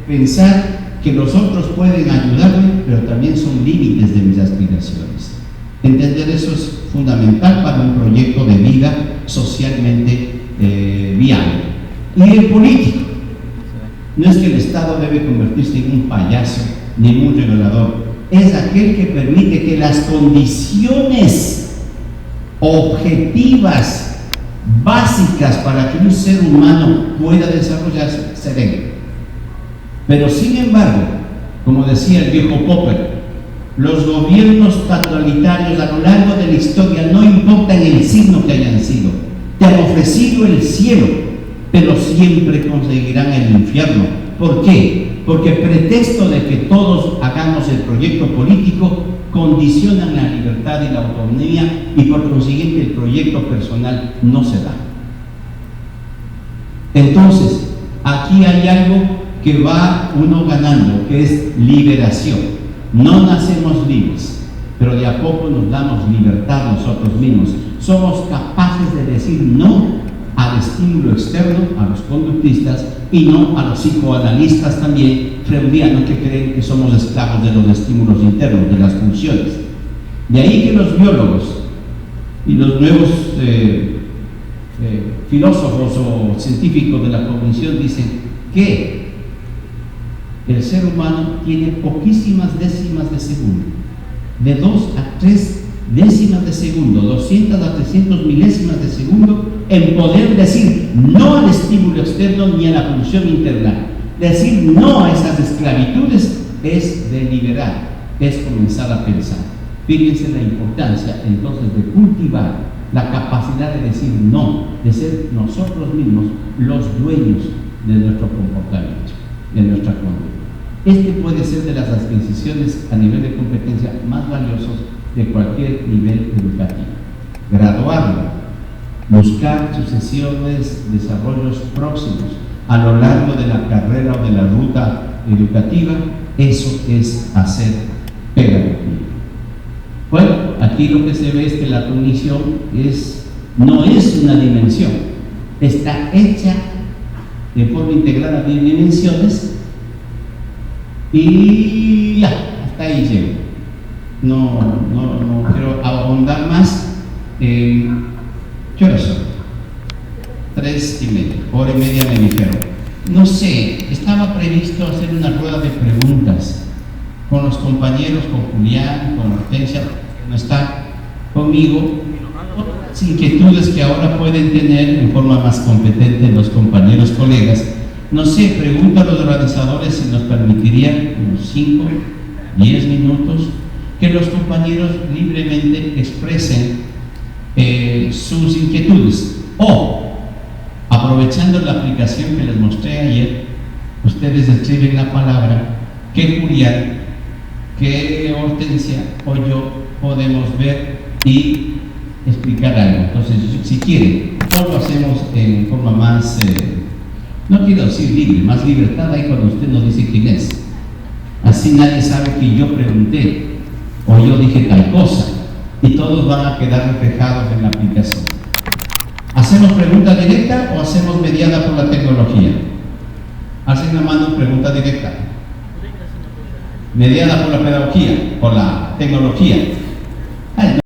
pensar que los otros pueden ayudarme, pero también son límites de mis aspiraciones. Entender eso es fundamental para un proyecto de vida socialmente viable. Y el político, no es que el Estado debe convertirse en un payaso ni en un regalador, es aquel que permite que las condiciones objetivas, básicas para que un ser humano pueda desarrollarse, se den. Pero sin embargo, como decía el viejo Popper, los gobiernos totalitarios a lo largo de la historia, no importa el signo que hayan sido, te han ofrecido el cielo, pero siempre conseguirán el infierno. ¿Por qué? Porque pretexto de que todos hagamos el proyecto político, condicionan la libertad y la autonomía y por consiguiente el proyecto personal no se da. Entonces, aquí hay algo que va uno ganando, que es liberación. No nacemos libres, pero de a poco nos damos libertad nosotros mismos. Somos capaces de decir no al estímulo externo, a los conductistas, y no a los psicoanalistas también freudianos que creen que somos esclavos de los estímulos internos, de las funciones. De ahí que los biólogos y los nuevos filósofos o científicos de la cognición dicen que el ser humano tiene poquísimas décimas de segundo de 2 a 3 décimas de segundo, 200 a 300 milésimas de segundo, en poder decir no al estímulo externo ni a la pulsión interna. Decir no a esas esclavitudes es deliberar, es comenzar a pensar. Fíjense la importancia entonces de cultivar la capacidad de decir no, de ser nosotros mismos los dueños de nuestro comportamiento, de nuestra conducta. Este puede ser de las adquisiciones a nivel de competencia más valiosos de cualquier nivel educativo. Graduarlo, buscar sucesiones, desarrollos próximos a lo largo de la carrera o de la ruta educativa, eso es hacer pedagogía. Bueno, aquí lo que se ve es que la cognición no es una dimensión, está hecha de forma integrada de dimensiones y ya, hasta ahí llego. No quiero ahondar más. ¿Qué hora son? 3:30, hora y media me dijeron. No sé, estaba previsto hacer una rueda de preguntas con los compañeros, con Julián, con Hortensia, que no está conmigo, las inquietudes que ahora pueden tener en forma más competente los compañeros, colegas. No sé, pregunto a los organizadores si nos permitirían unos 5, 10 minutos que los compañeros libremente expresen sus inquietudes, o aprovechando la aplicación que les mostré ayer, ustedes escriben la palabra que Julián, que Hortensia o yo podemos ver y explicar algo. Entonces, si quieren, no lo hacemos en forma más, no quiero decir libre, más libertad ahí cuando usted nos dice quién es. Así nadie sabe que yo pregunté o yo dije tal cosa, y todos van a quedar reflejados en la aplicación. ¿Hacemos pregunta directa o hacemos mediada por la tecnología? Hacen la mano pregunta directa. Mediada por la pedagogía, por la tecnología.